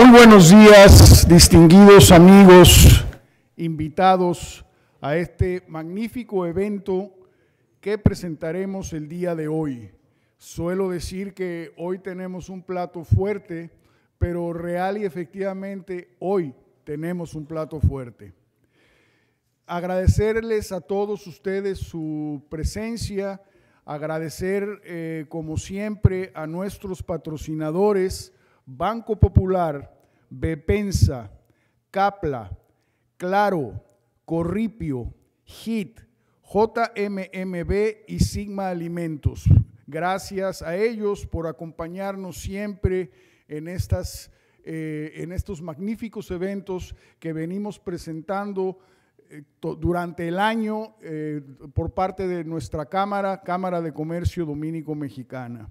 Muy buenos días, distinguidos amigos, invitados a este magnífico evento que presentaremos el día de hoy. Suelo decir que hoy tenemos un plato fuerte, pero real y efectivamente hoy tenemos un plato fuerte. Agradecerles a todos ustedes su presencia, agradecer como siempre a nuestros patrocinadores, Banco Popular, Bepensa, Capla, Claro, Corripio, HIT, JMMB y Sigma Alimentos. Gracias a ellos por acompañarnos siempre en estos magníficos eventos que venimos presentando durante el año por parte de nuestra Cámara de Comercio Dominico Mexicana.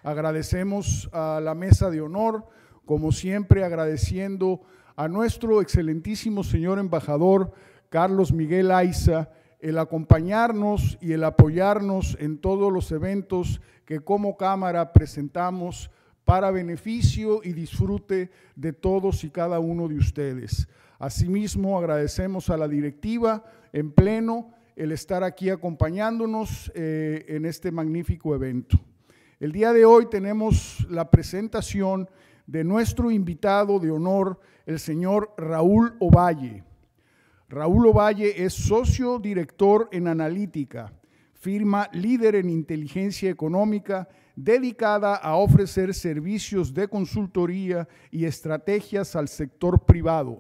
Agradecemos a la mesa de honor, como siempre agradeciendo a nuestro excelentísimo señor embajador Carlos Miguel Aiza el acompañarnos y el apoyarnos en todos los eventos que como Cámara presentamos para beneficio y disfrute de todos y cada uno de ustedes. Asimismo, agradecemos a la directiva en pleno el estar aquí acompañándonos en este magnífico evento. El día de hoy tenemos la presentación de nuestro invitado de honor, el señor Raúl Ovalle. Raúl Ovalle es socio director en Analítica, firma líder en inteligencia económica dedicada a ofrecer servicios de consultoría y estrategias al sector privado,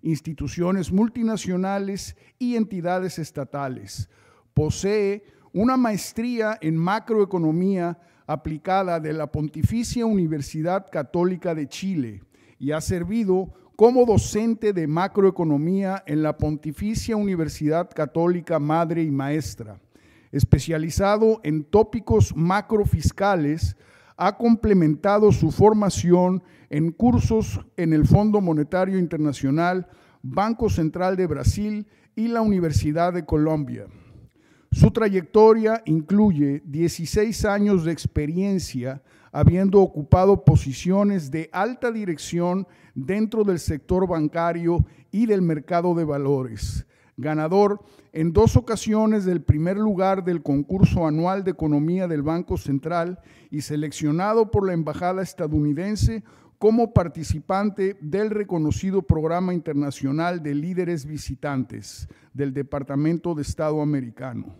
instituciones multinacionales y entidades estatales. Posee una maestría en macroeconomía aplicada de la Pontificia Universidad Católica de Chile y ha servido como docente de macroeconomía en la Pontificia Universidad Católica Madre y Maestra. Especializado en tópicos macrofiscales, ha complementado su formación en cursos en el Fondo Monetario Internacional, Banco Central de Brasil y la Universidad de Colombia. Su trayectoria incluye 16 años de experiencia, habiendo ocupado posiciones de alta dirección dentro del sector bancario y del mercado de valores. Ganador en 2 ocasiones del primer lugar del concurso anual de economía del Banco Central y seleccionado por la Embajada estadounidense como participante del reconocido Programa Internacional de Líderes Visitantes del Departamento de Estado americano.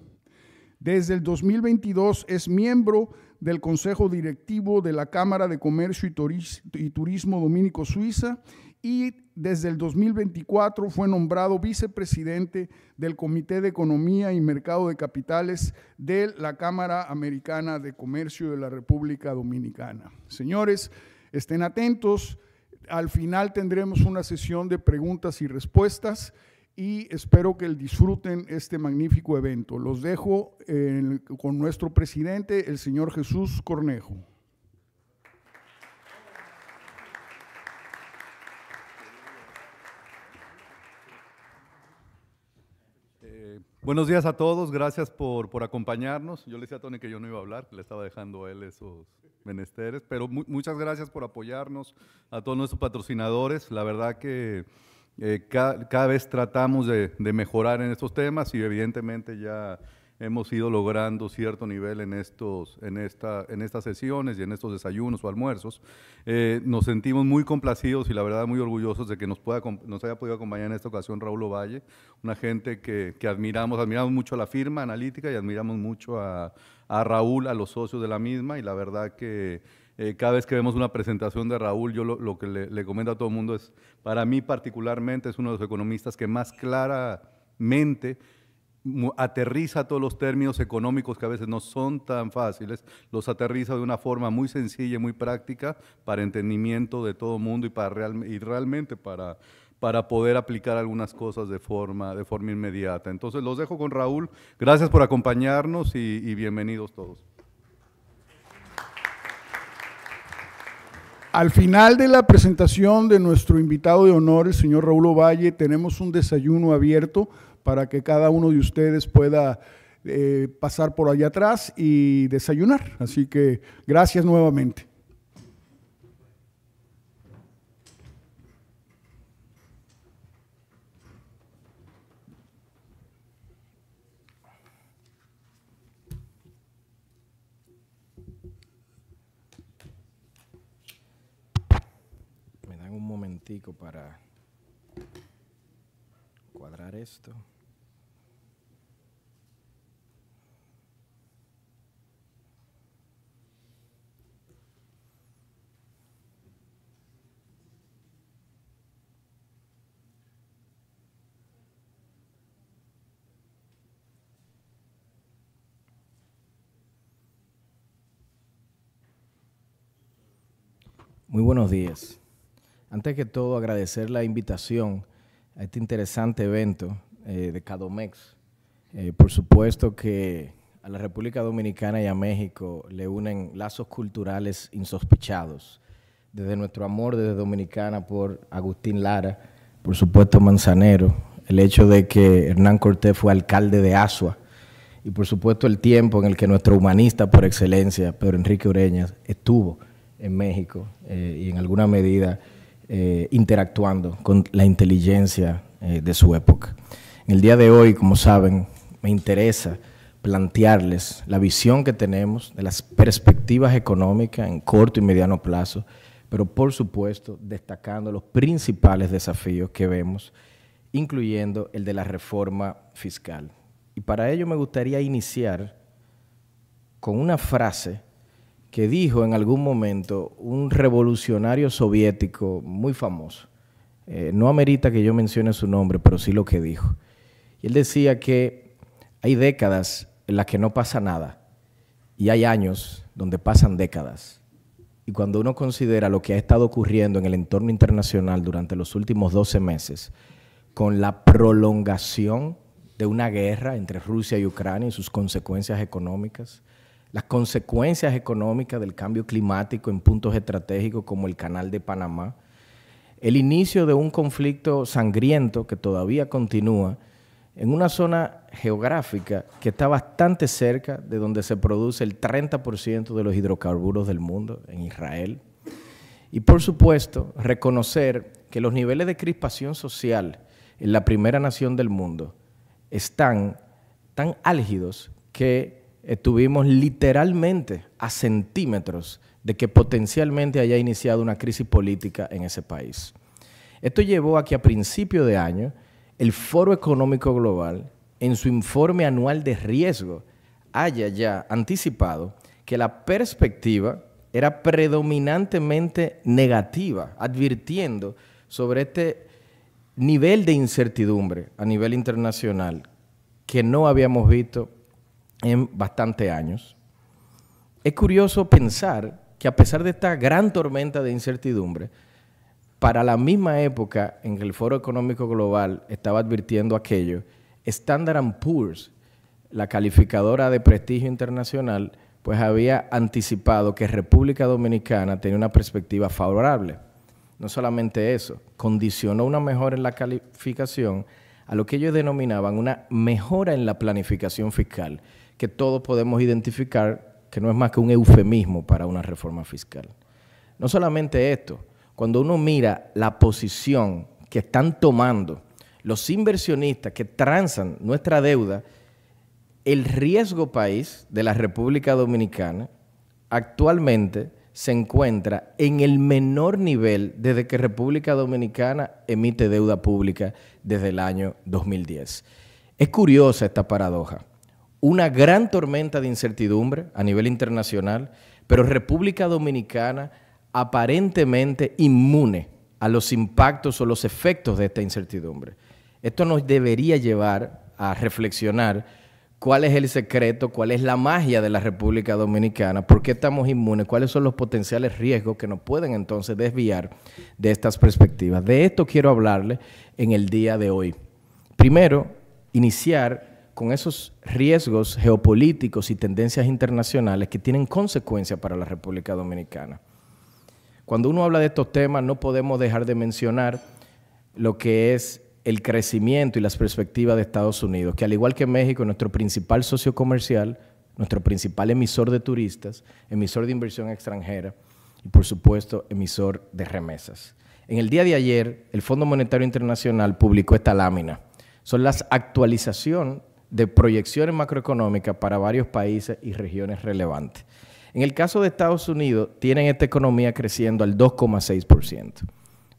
Desde el 2022 es miembro del Consejo Directivo de la Cámara de Comercio y Turismo Dominico-Suiza y desde el 2024 fue nombrado vicepresidente del Comité de Economía y Mercado de Capitales de la Cámara Americana de Comercio de la República Dominicana. Señores, estén atentos, al final tendremos una sesión de preguntas y respuestas y espero que disfruten este magnífico evento. Los dejo con nuestro presidente, el señor Jesús Cornejo. Buenos días a todos, gracias por acompañarnos. Yo le decía a Tony que yo no iba a hablar, que le estaba dejando a él esos menesteres, pero muchas gracias por apoyarnos, a todos nuestros patrocinadores. La verdad que cada vez tratamos de mejorar en estos temas y evidentemente ya hemos ido logrando cierto nivel en estas sesiones y en estos desayunos o almuerzos. Nos sentimos muy complacidos y la verdad muy orgullosos de que nos haya podido acompañar en esta ocasión Raúl Ovalle, una gente que admiramos mucho a la firma Analítica y admiramos mucho a Raúl, a los socios de la misma, y la verdad que cada vez que vemos una presentación de Raúl, yo lo que le comento a todo el mundo es, para mí particularmente, es uno de los economistas que más claramente aterriza todos los términos económicos que a veces no son tan fáciles, los aterriza de una forma muy sencilla y muy práctica para entendimiento de todo el mundo y realmente para poder aplicar algunas cosas de forma inmediata. Entonces los dejo con Raúl, gracias por acompañarnos y bienvenidos todos. Al final de la presentación de nuestro invitado de honor, el señor Raúl Ovalle, tenemos un desayuno abierto para que cada uno de ustedes pueda pasar por allá atrás y desayunar. Así que gracias nuevamente. momentico para cuadrar esto. Muy buenos días. Antes que todo, agradecer la invitación a este interesante evento de CADOMEX. Por supuesto que a la República Dominicana y a México le unen lazos culturales insospechados. Desde nuestro amor desde Dominicana por Agustín Lara, por supuesto Manzanero, el hecho de que Hernán Cortés fue alcalde de Azua y por supuesto el tiempo en el que nuestro humanista por excelencia, Pedro Enrique Ureñas, estuvo en México y en alguna medida interactuando con la inteligencia de su época. En el día de hoy, como saben, me interesa plantearles la visión que tenemos de las perspectivas económicas en corto y mediano plazo, pero por supuesto destacando los principales desafíos que vemos, incluyendo el de la reforma fiscal. Y para ello me gustaría iniciar con una frase que dijo en algún momento un revolucionario soviético muy famoso. No amerita que yo mencione su nombre, pero sí lo que dijo. Y él decía que hay décadas en las que no pasa nada y hay años donde pasan décadas. Y cuando uno considera lo que ha estado ocurriendo en el entorno internacional durante los últimos 12 meses, con la prolongación de una guerra entre Rusia y Ucrania y sus consecuencias económicas, las consecuencias económicas del cambio climático en puntos estratégicos como el Canal de Panamá, el inicio de un conflicto sangriento que todavía continúa en una zona geográfica que está bastante cerca de donde se produce el 30% de los hidrocarburos del mundo, en Israel. Y por supuesto, reconocer que los niveles de crispación social en la primera nación del mundo están tan álgidos que estuvimos literalmente a centímetros de que potencialmente haya iniciado una crisis política en ese país. Esto llevó a que a principio de año el Foro Económico Global, en su informe anual de riesgo, haya ya anticipado que la perspectiva era predominantemente negativa, advirtiendo sobre este nivel de incertidumbre a nivel internacional que no habíamos visto en bastantes años. Es curioso pensar que a pesar de esta gran tormenta de incertidumbre, para la misma época en que el Foro Económico Global estaba advirtiendo aquello, Standard & Poor's, la calificadora de prestigio internacional, pues había anticipado que República Dominicana tenía una perspectiva favorable. No solamente eso, condicionó una mejora en la calificación a lo que ellos denominaban una mejora en la planificación fiscal, que todos podemos identificar que no es más que un eufemismo para una reforma fiscal. No solamente esto, cuando uno mira la posición que están tomando los inversionistas que transan nuestra deuda, el riesgo país de la República Dominicana actualmente se encuentra en el menor nivel desde que República Dominicana emite deuda pública desde el año 2010. Es curiosa esta paradoja. Una gran tormenta de incertidumbre a nivel internacional, pero República Dominicana aparentemente inmune a los impactos o los efectos de esta incertidumbre. Esto nos debería llevar a reflexionar cuál es el secreto, cuál es la magia de la República Dominicana, por qué estamos inmunes, cuáles son los potenciales riesgos que nos pueden entonces desviar de estas perspectivas. De esto quiero hablarle en el día de hoy. Primero, iniciar con esos riesgos geopolíticos y tendencias internacionales que tienen consecuencias para la República Dominicana. Cuando uno habla de estos temas, no podemos dejar de mencionar lo que es el crecimiento y las perspectivas de Estados Unidos, que al igual que México, nuestro principal socio comercial, nuestro principal emisor de turistas, emisor de inversión extranjera y, por supuesto, emisor de remesas. En el día de ayer, el Fondo Monetario Internacional publicó esta lámina. Son las actualizaciones de proyecciones macroeconómicas para varios países y regiones relevantes. En el caso de Estados Unidos, tienen esta economía creciendo al 2,6%.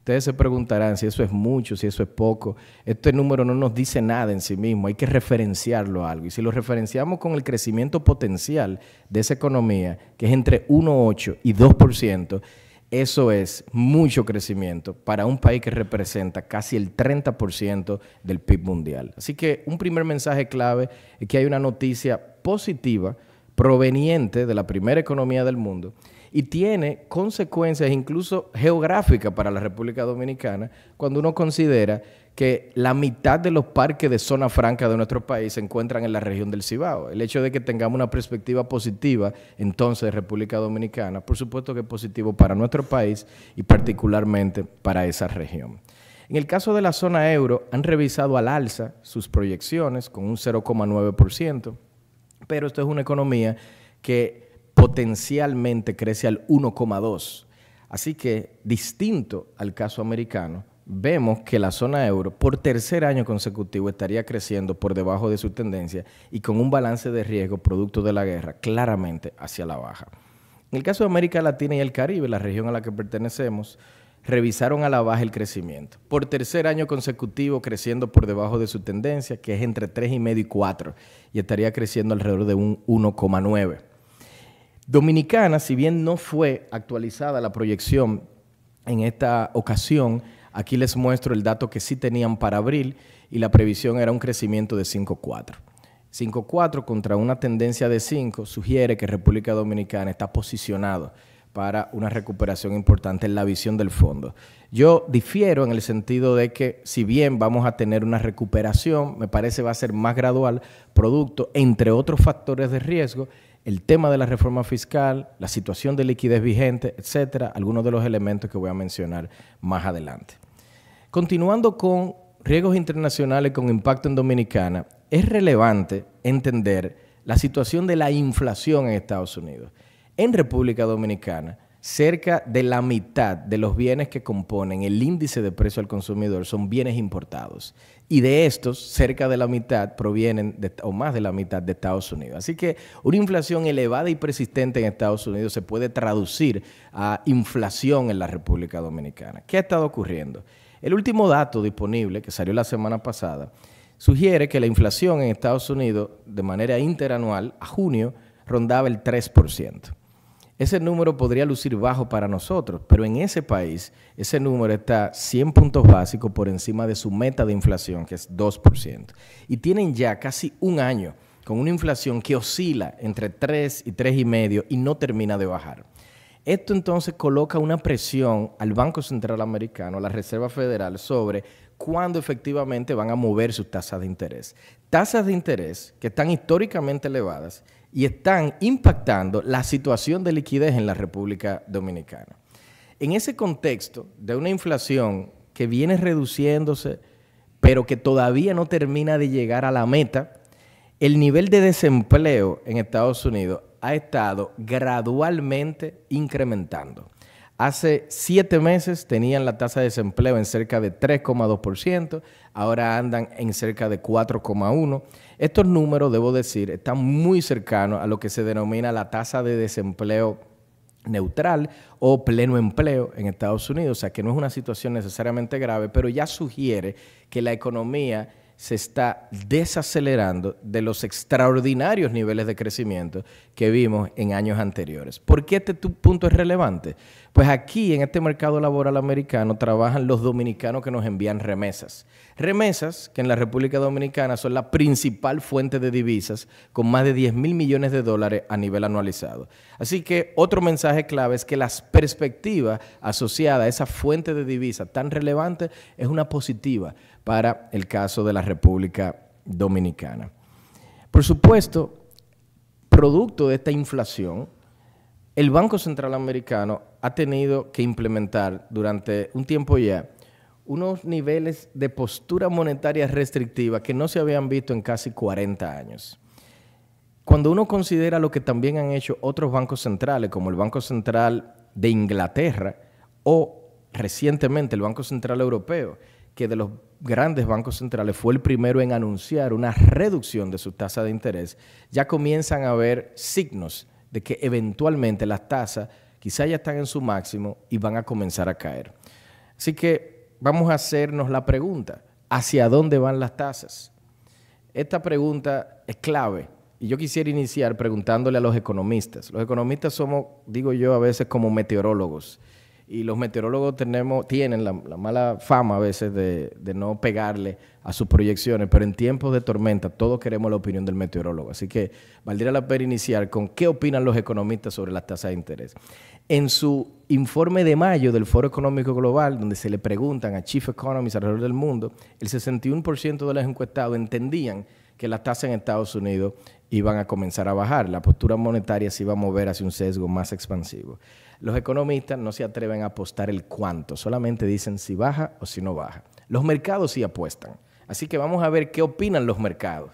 Ustedes se preguntarán si eso es mucho, si eso es poco. Este número no nos dice nada en sí mismo, hay que referenciarlo a algo. Y si lo referenciamos con el crecimiento potencial de esa economía, que es entre 1,8 y 2%, eso es mucho crecimiento para un país que representa casi el 30% del PIB mundial. Así que un primer mensaje clave es que hay una noticia positiva proveniente de la primera economía del mundo y tiene consecuencias incluso geográficas para la República Dominicana cuando uno considera que la mitad de los parques de zona franca de nuestro país se encuentran en la región del Cibao. El hecho de que tengamos una perspectiva positiva entonces de República Dominicana, por supuesto que es positivo para nuestro país y particularmente para esa región. En el caso de la zona euro, han revisado al alza sus proyecciones con un 0,9%, pero esto es una economía que potencialmente crece al 1,2%. Así que, distinto al caso americano, vemos que la zona euro por tercer año consecutivo estaría creciendo por debajo de su tendencia y con un balance de riesgo producto de la guerra claramente hacia la baja. En el caso de América Latina y el Caribe, la región a la que pertenecemos, revisaron a la baja el crecimiento. Por tercer año consecutivo creciendo por debajo de su tendencia, que es entre 3,5 y 4, y estaría creciendo alrededor de un 1,9. Dominicana, si bien no fue actualizada la proyección en esta ocasión, aquí les muestro el dato que sí tenían para abril y la previsión era un crecimiento de 5,4. 5,4 contra una tendencia de 5 sugiere que República Dominicana está posicionado para una recuperación importante en la visión del fondo. Yo difiero en el sentido de que si bien vamos a tener una recuperación, me parece va a ser más gradual, producto, entre otros factores de riesgo, el tema de la reforma fiscal, la situación de liquidez vigente, etcétera, algunos de los elementos que voy a mencionar más adelante. Continuando con riesgos internacionales con impacto en Dominicana, es relevante entender la situación de la inflación en Estados Unidos. En República Dominicana, cerca de la mitad de los bienes que componen el índice de precio al consumidor son bienes importados. Y de estos, cerca de la mitad provienen, o más de la mitad, de Estados Unidos. Así que una inflación elevada y persistente en Estados Unidos se puede traducir a inflación en la República Dominicana. ¿Qué ha estado ocurriendo? El último dato disponible, que salió la semana pasada, sugiere que la inflación en Estados Unidos, de manera interanual, a junio, rondaba el 3%. Ese número podría lucir bajo para nosotros, pero en ese país ese número está 100 puntos básicos por encima de su meta de inflación, que es 2%. Y tienen ya casi un año con una inflación que oscila entre 3 y 3,5 y no termina de bajar. Esto entonces coloca una presión al Banco Central Americano, a la Reserva Federal, sobre cuándo efectivamente van a mover sus tasas de interés. Tasas de interés que están históricamente elevadas y están impactando la situación de liquidez en la República Dominicana. En ese contexto de una inflación que viene reduciéndose, pero que todavía no termina de llegar a la meta, el nivel de desempleo en Estados Unidos ha estado gradualmente incrementando. Hace 7 meses tenían la tasa de desempleo en cerca de 3,2%, ahora andan en cerca de 4,1%. Estos números, debo decir, están muy cercanos a lo que se denomina la tasa de desempleo neutral o pleno empleo en Estados Unidos, o sea que no es una situación necesariamente grave, pero ya sugiere que la economía se está desacelerando de los extraordinarios niveles de crecimiento que vimos en años anteriores. ¿Por qué este punto es relevante? Pues aquí en este mercado laboral americano trabajan los dominicanos que nos envían remesas. Remesas que en la República Dominicana son la principal fuente de divisas con más de 10,000 millones de dólares a nivel anualizado. Así que otro mensaje clave es que las perspectivas asociadas a esa fuente de divisas tan relevante es una positiva para el caso de la República Dominicana. Por supuesto, producto de esta inflación, el Banco Central Americano ha tenido que implementar durante un tiempo ya unos niveles de postura monetaria restrictiva que no se habían visto en casi 40 años. Cuando uno considera lo que también han hecho otros bancos centrales, como el Banco Central de Inglaterra o recientemente el Banco Central Europeo, que de los grandes bancos centrales fue el primero en anunciar una reducción de su tasa de interés, ya comienzan a haber signos de que eventualmente las tasas quizá ya están en su máximo y van a comenzar a caer. Así que vamos a hacernos la pregunta, ¿hacia dónde van las tasas? Esta pregunta es clave y yo quisiera iniciar preguntándole a los economistas. Los economistas somos, digo yo, a veces como meteorólogos. Y los meteorólogos tienen la mala fama a veces de no pegarle a sus proyecciones, pero en tiempos de tormenta todos queremos la opinión del meteorólogo. Así que valdría la pena iniciar con qué opinan los economistas sobre las tasas de interés. En su informe de mayo del Foro Económico Global, donde se le preguntan a chief economists alrededor del mundo, el 61% de los encuestados entendían que las tasas en Estados Unidos iban a comenzar a bajar. La postura monetaria se iba a mover hacia un sesgo más expansivo. Los economistas no se atreven a apostar el cuánto, solamente dicen si baja o si no baja. Los mercados sí apuestan. Así que vamos a ver qué opinan los mercados.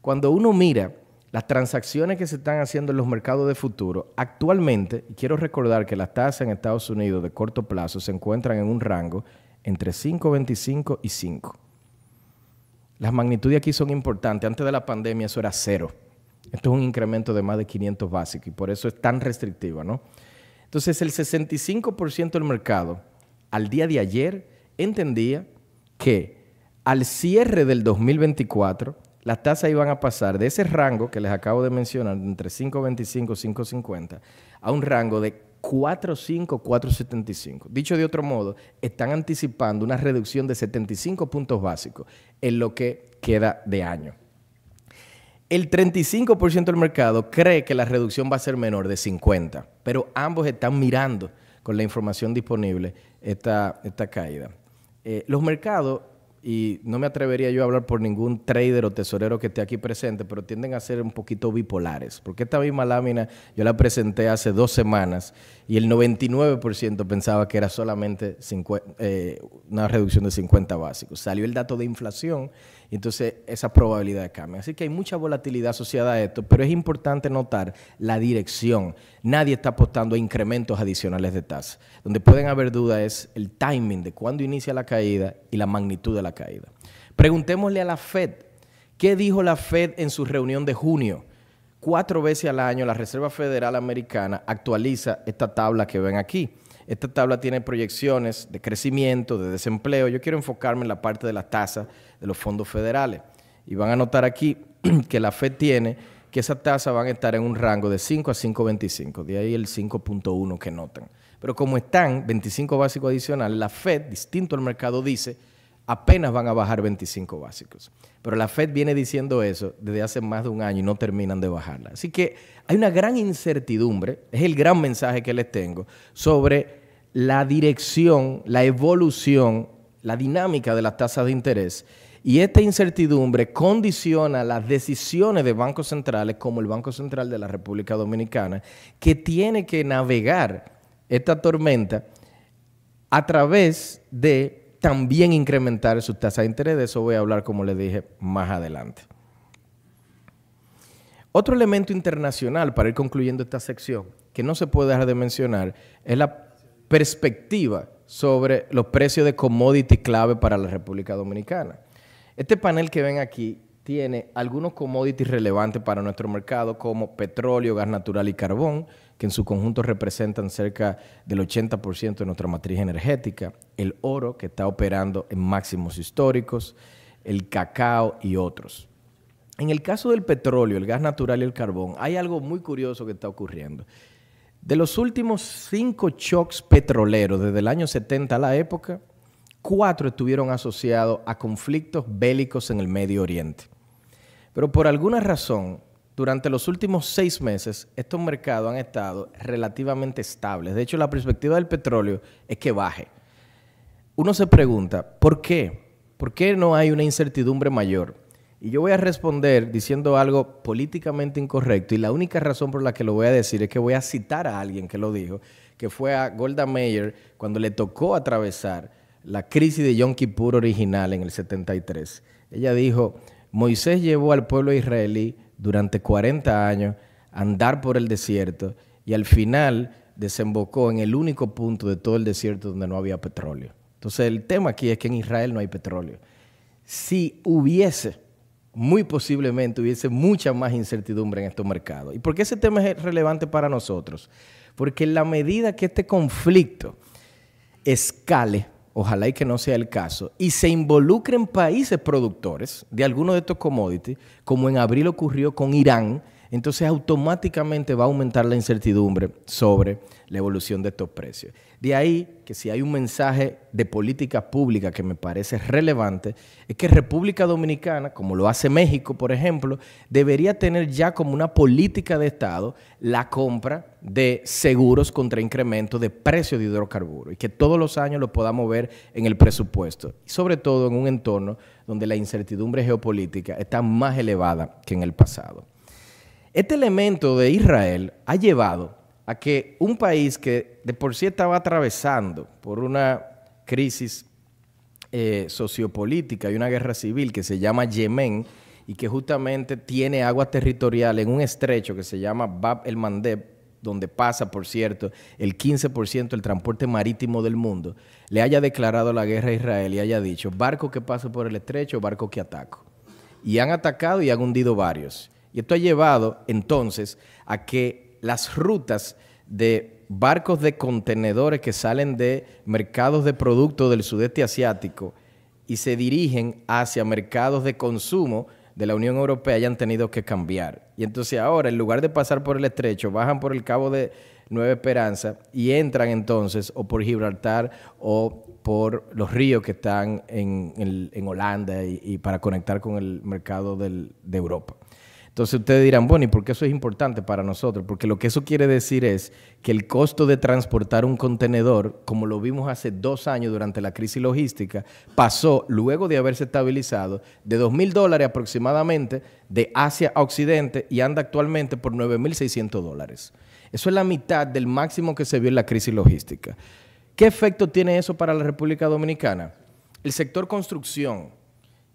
Cuando uno mira las transacciones que se están haciendo en los mercados de futuro, actualmente, y quiero recordar que las tasas en Estados Unidos de corto plazo se encuentran en un rango entre 5.25 y 5. Las magnitudes aquí son importantes. Antes de la pandemia eso era 0. Esto es un incremento de más de 500 básicos y por eso es tan restrictiva, ¿no? Entonces, el 65% del mercado al día de ayer entendía que al cierre del 2024 las tasas iban a pasar de ese rango que les acabo de mencionar, entre 5.25 y 5.50, a un rango de 4.5, 4.75. Dicho de otro modo, están anticipando una reducción de 75 puntos básicos en lo que queda de año. El 35% del mercado cree que la reducción va a ser menor de 50, pero ambos están mirando con la información disponible esta caída. Los mercados, y no me atrevería yo a hablar por ningún trader o tesorero que esté aquí presente, pero tienden a ser un poquito bipolares, porque esta misma lámina yo la presenté hace 2 semanas y el 99% pensaba que era solamente una reducción de 50 básicos. Salió el dato de inflación y entonces esa probabilidad cambia. Así que hay mucha volatilidad asociada a esto, pero es importante notar la dirección. Nadie está apostando a incrementos adicionales de tasa. Donde pueden haber dudas es el timing de cuándo inicia la caída y la magnitud de la caída. Preguntémosle a la Fed, ¿qué dijo la Fed en su reunión de junio? 4 veces al año la Reserva Federal Americana actualiza esta tabla que ven aquí. Esta tabla tiene proyecciones de crecimiento, de desempleo. Yo quiero enfocarme en la parte de la tasa de los fondos federales. Y van a notar aquí que la Fed tiene que esas tasas van a estar en un rango de 5 a 5.25. De ahí el 5.1 que notan. Pero como están 25 básicos adicionales, la Fed, distinto al mercado, dice apenas van a bajar 25 básicos. Pero la Fed viene diciendo eso desde hace más de un año y no terminan de bajarla. Así que hay una gran incertidumbre, es el gran mensaje que les tengo, sobre la dirección, la evolución, la dinámica de las tasas de interés. Y esta incertidumbre condiciona las decisiones de bancos centrales, como el Banco Central de la República Dominicana, que tiene que navegar esta tormenta a través de también incrementar sus tasas de interés. De eso voy a hablar, como les dije, más adelante. Otro elemento internacional, para ir concluyendo esta sección, que no se puede dejar de mencionar, es la perspectiva sobre los precios de commodity clave para la República Dominicana. Este panel que ven aquí tiene algunos commodities relevantes para nuestro mercado, como petróleo, gas natural y carbón, que en su conjunto representan cerca del 80% de nuestra matriz energética, el oro, que está operando en máximos históricos, el cacao y otros. En el caso del petróleo, el gas natural y el carbón, hay algo muy curioso que está ocurriendo. De los últimos 5 shocks petroleros desde el año 70 a la época, 4 estuvieron asociados a conflictos bélicos en el Medio Oriente. Pero por alguna razón, durante los últimos 6 meses, estos mercados han estado relativamente estables. De hecho, la perspectiva del petróleo es que baje. Uno se pregunta, ¿por qué? ¿Por qué no hay una incertidumbre mayor? Y yo voy a responder diciendo algo políticamente incorrecto, y la única razón por la que lo voy a decir es que voy a citar a alguien que lo dijo, que fue a Golda Meir cuando le tocó atravesar la crisis de Yom Kippur original en el 73. Ella dijo, Moisés llevó al pueblo israelí durante 40 años a andar por el desierto y al final desembocó en el único punto de todo el desierto donde no había petróleo. Entonces el tema aquí es que en Israel no hay petróleo. Si hubiese, muy posiblemente hubiese mucha más incertidumbre en estos mercados. ¿Y por qué ese tema es relevante para nosotros? Porque en la medida que este conflicto escale ojalá y que no sea el caso, y se involucren países productores de algunos de estos commodities, como en abril ocurrió con Irán, entonces automáticamente va a aumentar la incertidumbre sobre la evolución de estos precios. De ahí que si hay un mensaje de política pública que me parece relevante, es que República Dominicana, como lo hace México, por ejemplo, debería tener ya como una política de Estado la compra de seguros contra incremento de precios de hidrocarburos y que todos los años lo podamos ver en el presupuesto, y sobre todo en un entorno donde la incertidumbre geopolítica está más elevada que en el pasado. Este elemento de Israel ha llevado a que un país que de por sí estaba atravesando por una crisis sociopolítica y una guerra civil que se llama Yemen y que justamente tiene aguas territoriales en un estrecho que se llama Bab el-Mandeb, donde pasa, por cierto, el 15% del transporte marítimo del mundo, le haya declarado la guerra a Israel y haya dicho, barco que pase por el estrecho, barco que ataco. Y han atacado y han hundido varios. Y esto ha llevado entonces a que las rutas de barcos de contenedores que salen de mercados de productos del sudeste asiático y se dirigen hacia mercados de consumo de la Unión Europea hayan tenido que cambiar. Y entonces ahora, en lugar de pasar por el estrecho, bajan por el Cabo de Nueva Esperanza y entran entonces o por Gibraltar o por los ríos que están en Holanda y para conectar con el mercado de Europa. Entonces ustedes dirán, bueno, ¿y por qué eso es importante para nosotros? Porque lo que eso quiere decir es que el costo de transportar un contenedor, como lo vimos hace 2 años durante la crisis logística, pasó, luego de haberse estabilizado, de $2,000 aproximadamente de Asia a Occidente y anda actualmente por $9,600. Eso es la mitad del máximo que se vio en la crisis logística. ¿Qué efecto tiene eso para la República Dominicana? El sector construcción,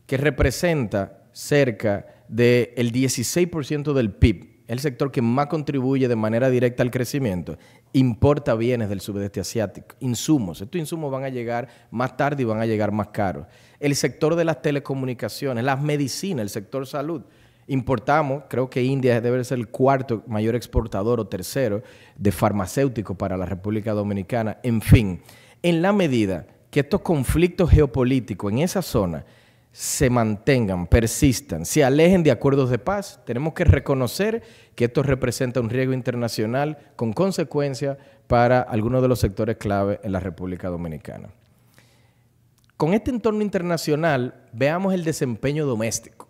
que representa cerca del 16% del PIB, el sector que más contribuye de manera directa al crecimiento, importa bienes del sudeste asiático, insumos. Estos insumos van a llegar más tarde y van a llegar más caros. El sector de las telecomunicaciones, las medicinas, el sector salud. Importamos, creo que India debe ser el 4º mayor exportador o tercero de farmacéuticos para la República Dominicana. En fin, en la medida que estos conflictos geopolíticos en esa zona se mantengan, persistan, se alejen de acuerdos de paz, tenemos que reconocer que esto representa un riesgo internacional con consecuencias para algunos de los sectores clave en la República Dominicana. Con este entorno internacional, veamos el desempeño doméstico.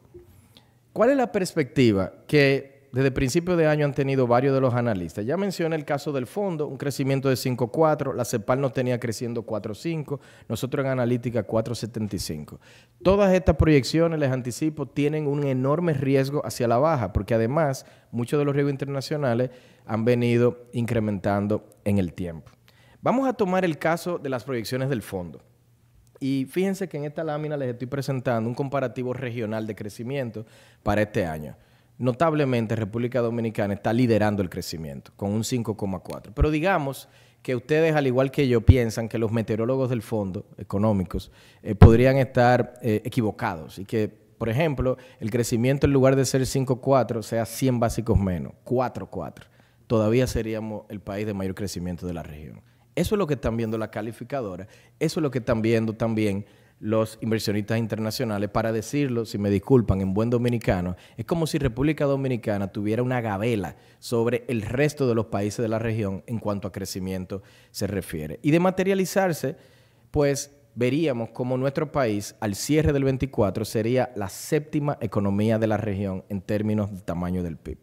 ¿Cuál es la perspectiva que desde principios de año han tenido varios de los analistas? Ya mencioné el caso del fondo, un crecimiento de 5.4, la CEPAL nos tenía creciendo 4.5, nosotros en analítica 4.75. Todas estas proyecciones, les anticipo, tienen un enorme riesgo hacia la baja, porque además muchos de los riesgos internacionales han venido incrementando en el tiempo. Vamos a tomar el caso de las proyecciones del fondo. Y fíjense que en esta lámina les estoy presentando un comparativo regional de crecimiento para este año. Notablemente, República Dominicana está liderando el crecimiento con un 5.4. Pero digamos que ustedes, al igual que yo, piensan que los meteorólogos del fondo económicos podrían estar equivocados y que, por ejemplo, el crecimiento en lugar de ser 5.4 sea 100 básicos menos, 4.4. Todavía seríamos el país de mayor crecimiento de la región. Eso es lo que están viendo las calificadoras, eso es lo que están viendo también los inversionistas internacionales. Para decirlo, si me disculpan, en buen dominicano, es como si República Dominicana tuviera una gabela sobre el resto de los países de la región en cuanto a crecimiento se refiere. Y de materializarse, pues veríamos como nuestro país, al cierre del 24, sería la 7ª economía de la región en términos de tamaño del PIB.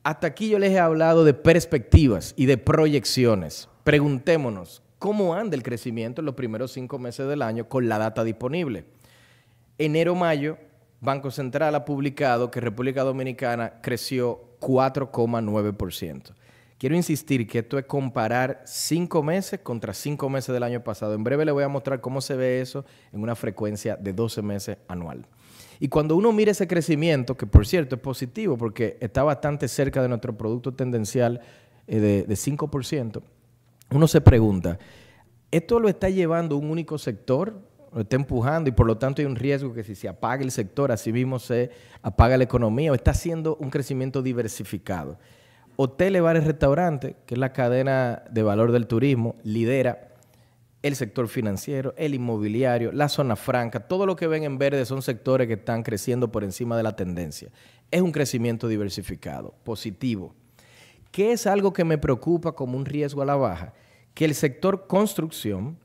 Hasta aquí yo les he hablado de perspectivas y de proyecciones. Preguntémonos, ¿cómo anda el crecimiento en los primeros 5 meses del año con la data disponible? Enero-mayo, Banco Central ha publicado que República Dominicana creció 4.9%. Quiero insistir que esto es comparar 5 meses contra 5 meses del año pasado. En breve les voy a mostrar cómo se ve eso en una frecuencia de 12 meses anual. Y cuando uno mira ese crecimiento, que por cierto es positivo porque está bastante cerca de nuestro producto tendencial de 5%, uno se pregunta, ¿esto lo está llevando un único sector? ¿Lo está empujando y por lo tanto hay un riesgo que si se apaga el sector, así mismo se apaga la economía? ¿O está haciendo un crecimiento diversificado? Hoteles, bares, restaurantes, que es la cadena de valor del turismo, lidera el sector financiero, el inmobiliario, la zona franca, todo lo que ven en verde son sectores que están creciendo por encima de la tendencia. Es un crecimiento diversificado, positivo. ¿Qué es algo que me preocupa como un riesgo a la baja? Que el sector construcción,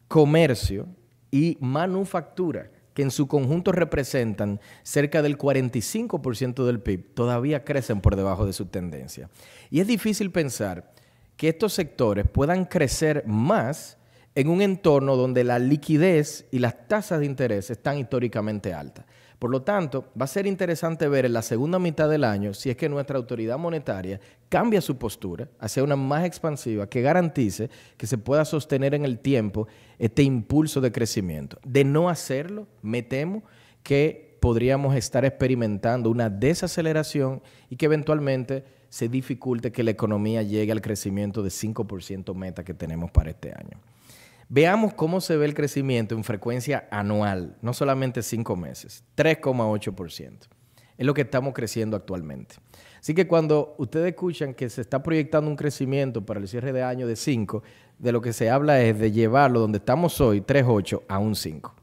comercio y manufactura, que en su conjunto representan cerca del 45% del PIB, todavía crecen por debajo de su tendencia. Y es difícil pensar que estos sectores puedan crecer más en un entorno donde la liquidez y las tasas de interés están históricamente altas. Por lo tanto, va a ser interesante ver en la segunda mitad del año si es que nuestra autoridad monetaria cambia su postura hacia una más expansiva que garantice que se pueda sostener en el tiempo este impulso de crecimiento. De no hacerlo, me temo que podríamos estar experimentando una desaceleración y que eventualmente se dificulte que la economía llegue al crecimiento de 5% meta que tenemos para este año. Veamos cómo se ve el crecimiento en frecuencia anual, no solamente 5 meses, 3,8%. Es lo que estamos creciendo actualmente. Así que cuando ustedes escuchan que se está proyectando un crecimiento para el cierre de año de 5, de lo que se habla es de llevarlo donde estamos hoy, 3,8, a un 5.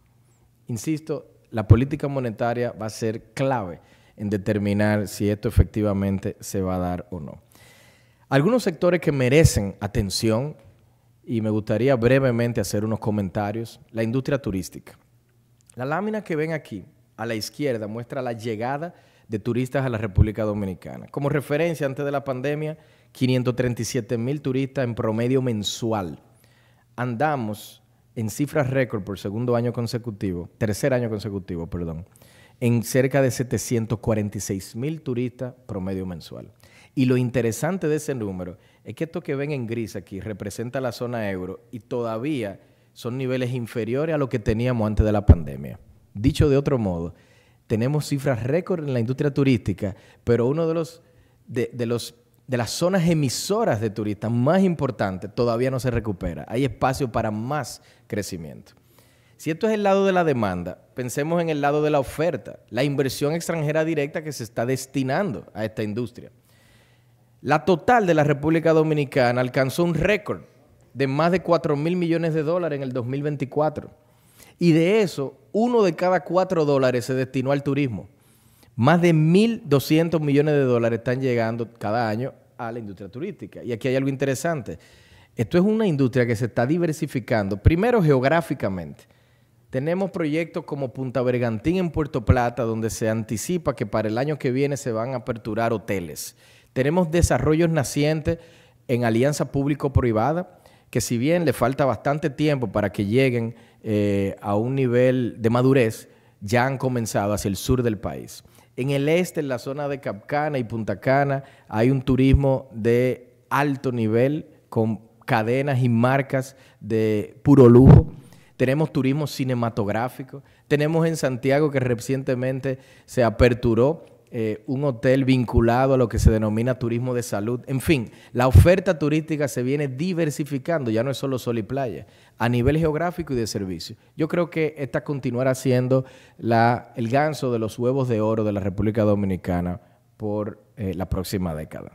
Insisto, la política monetaria va a ser clave en determinar si esto efectivamente se va a dar o no. Algunos sectores que merecen atención, y me gustaría brevemente hacer unos comentarios. La industria turística. La lámina que ven aquí, a la izquierda, muestra la llegada de turistas a la República Dominicana. Como referencia, antes de la pandemia, 537,000 turistas en promedio mensual. Andamos en cifras récord por tercer año consecutivo, en cerca de 746,000 turistas promedio mensual. Y lo interesante de ese número es que esto que ven en gris aquí representa la zona euro y todavía son niveles inferiores a lo que teníamos antes de la pandemia. Dicho de otro modo, tenemos cifras récord en la industria turística, pero uno de las zonas emisoras de turistas más importantes todavía no se recupera. Hay espacio para más crecimiento. Si esto es el lado de la demanda, pensemos en el lado de la oferta, la inversión extranjera directa que se está destinando a esta industria. La total de la República Dominicana alcanzó un récord de más de 4,000 millones de dólares en el 2024. Y de eso, 1 de cada 4 dólares se destinó al turismo. Más de 1,200 millones de dólares están llegando cada año a la industria turística. Y aquí hay algo interesante. Esto es una industria que se está diversificando, primero geográficamente. Tenemos proyectos como Punta Bergantín en Puerto Plata, donde se anticipa que para el año que viene se van a aperturar hoteles. Tenemos desarrollos nacientes en alianza público-privada, que si bien le falta bastante tiempo para que lleguen a un nivel de madurez, ya han comenzado hacia el sur del país. En el este, en la zona de Capcana y Punta Cana, hay un turismo de alto nivel con cadenas y marcas de puro lujo. Tenemos turismo cinematográfico. Tenemos en Santiago que recientemente se aperturó un hotel vinculado a lo que se denomina turismo de salud. En fin, la oferta turística se viene diversificando, ya no es solo sol y playa, a nivel geográfico y de servicio. Yo creo que esta continuará siendo el ganso de los huevos de oro de la República Dominicana por la próxima década.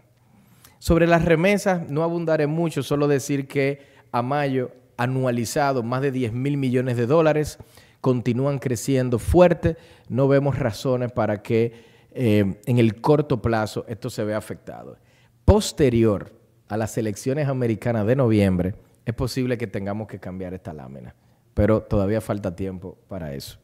Sobre las remesas no abundaré mucho, solo decir que a mayo anualizado más de 10,000 millones de dólares, continúan creciendo fuerte, no vemos razones para que en el corto plazo esto se vea afectado. Posterior a las elecciones americanas de noviembre, es posible que tengamos que cambiar esta lámina, pero todavía falta tiempo para eso.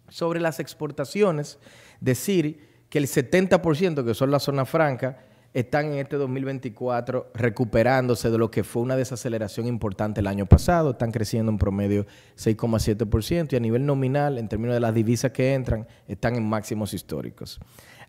Sobre las exportaciones, decir que el 70%, que son la zona franca, están en este 2024 recuperándose de lo que fue una desaceleración importante el año pasado. Están creciendo en promedio 6,7% y a nivel nominal, en términos de las divisas que entran, están en máximos históricos.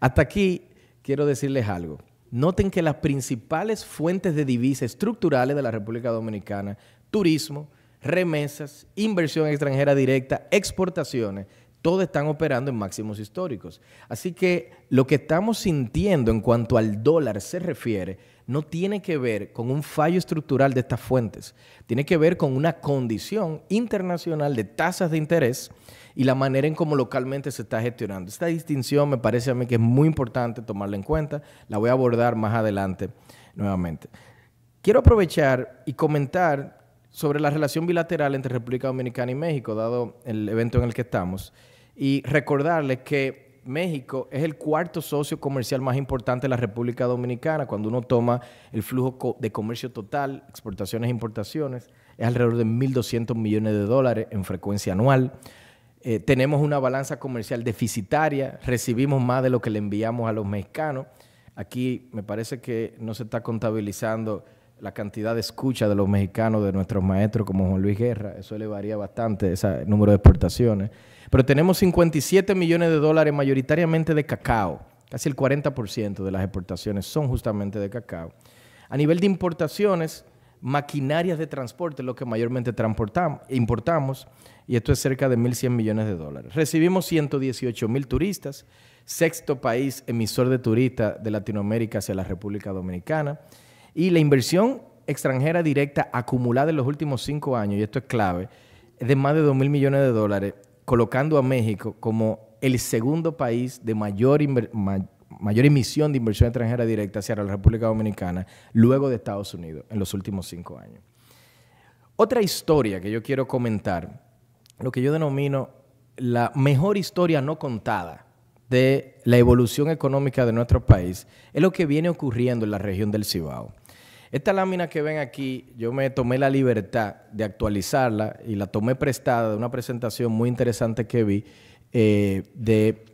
Hasta aquí quiero decirles algo. Noten que las principales fuentes de divisas estructurales de la República Dominicana, turismo, remesas, inversión extranjera directa, exportaciones, todos están operando en máximos históricos. Así que lo que estamos sintiendo en cuanto al dólar se refiere no tiene que ver con un fallo estructural de estas fuentes. Tiene que ver con una condición internacional de tasas de interés y la manera en cómo localmente se está gestionando. Esta distinción me parece a mí que es muy importante tomarla en cuenta. La voy a abordar más adelante nuevamente. Quiero aprovechar y comentar sobre la relación bilateral entre República Dominicana y México, dado el evento en el que estamos, y recordarles que México es el cuarto socio comercial más importante de la República Dominicana. Cuando uno toma el flujo de comercio total, exportaciones e importaciones, es alrededor de 1.200 millones de dólares en frecuencia anual. Tenemos una balanza comercial deficitaria, recibimos más de lo que le enviamos a los mexicanos. Aquí me parece que no se está contabilizando la cantidad de escucha de los mexicanos, de nuestros maestros como Juan Luis Guerra. Eso le varía bastante, ese número de exportaciones. Pero tenemos 57 millones de dólares mayoritariamente de cacao. Casi el 40% de las exportaciones son justamente de cacao. A nivel de importaciones, maquinarias de transporte es lo que mayormente importamos, y esto es cerca de 1.100 millones de dólares. Recibimos 118,000 turistas, sexto país emisor de turistas de Latinoamérica hacia la República Dominicana, y la inversión extranjera directa acumulada en los últimos 5 años, y esto es clave, es de más de 2.000 millones de dólares, colocando a México como el segundo país de mayor emisión de inversión extranjera directa hacia la República Dominicana, luego de Estados Unidos, en los últimos 5 años. Otra historia que yo quiero comentar, lo que yo denomino la mejor historia no contada de la evolución económica de nuestro país, es lo que viene ocurriendo en la región del Cibao. Esta lámina que ven aquí, yo me tomé la libertad de actualizarla y la tomé prestada de una presentación muy interesante que vi de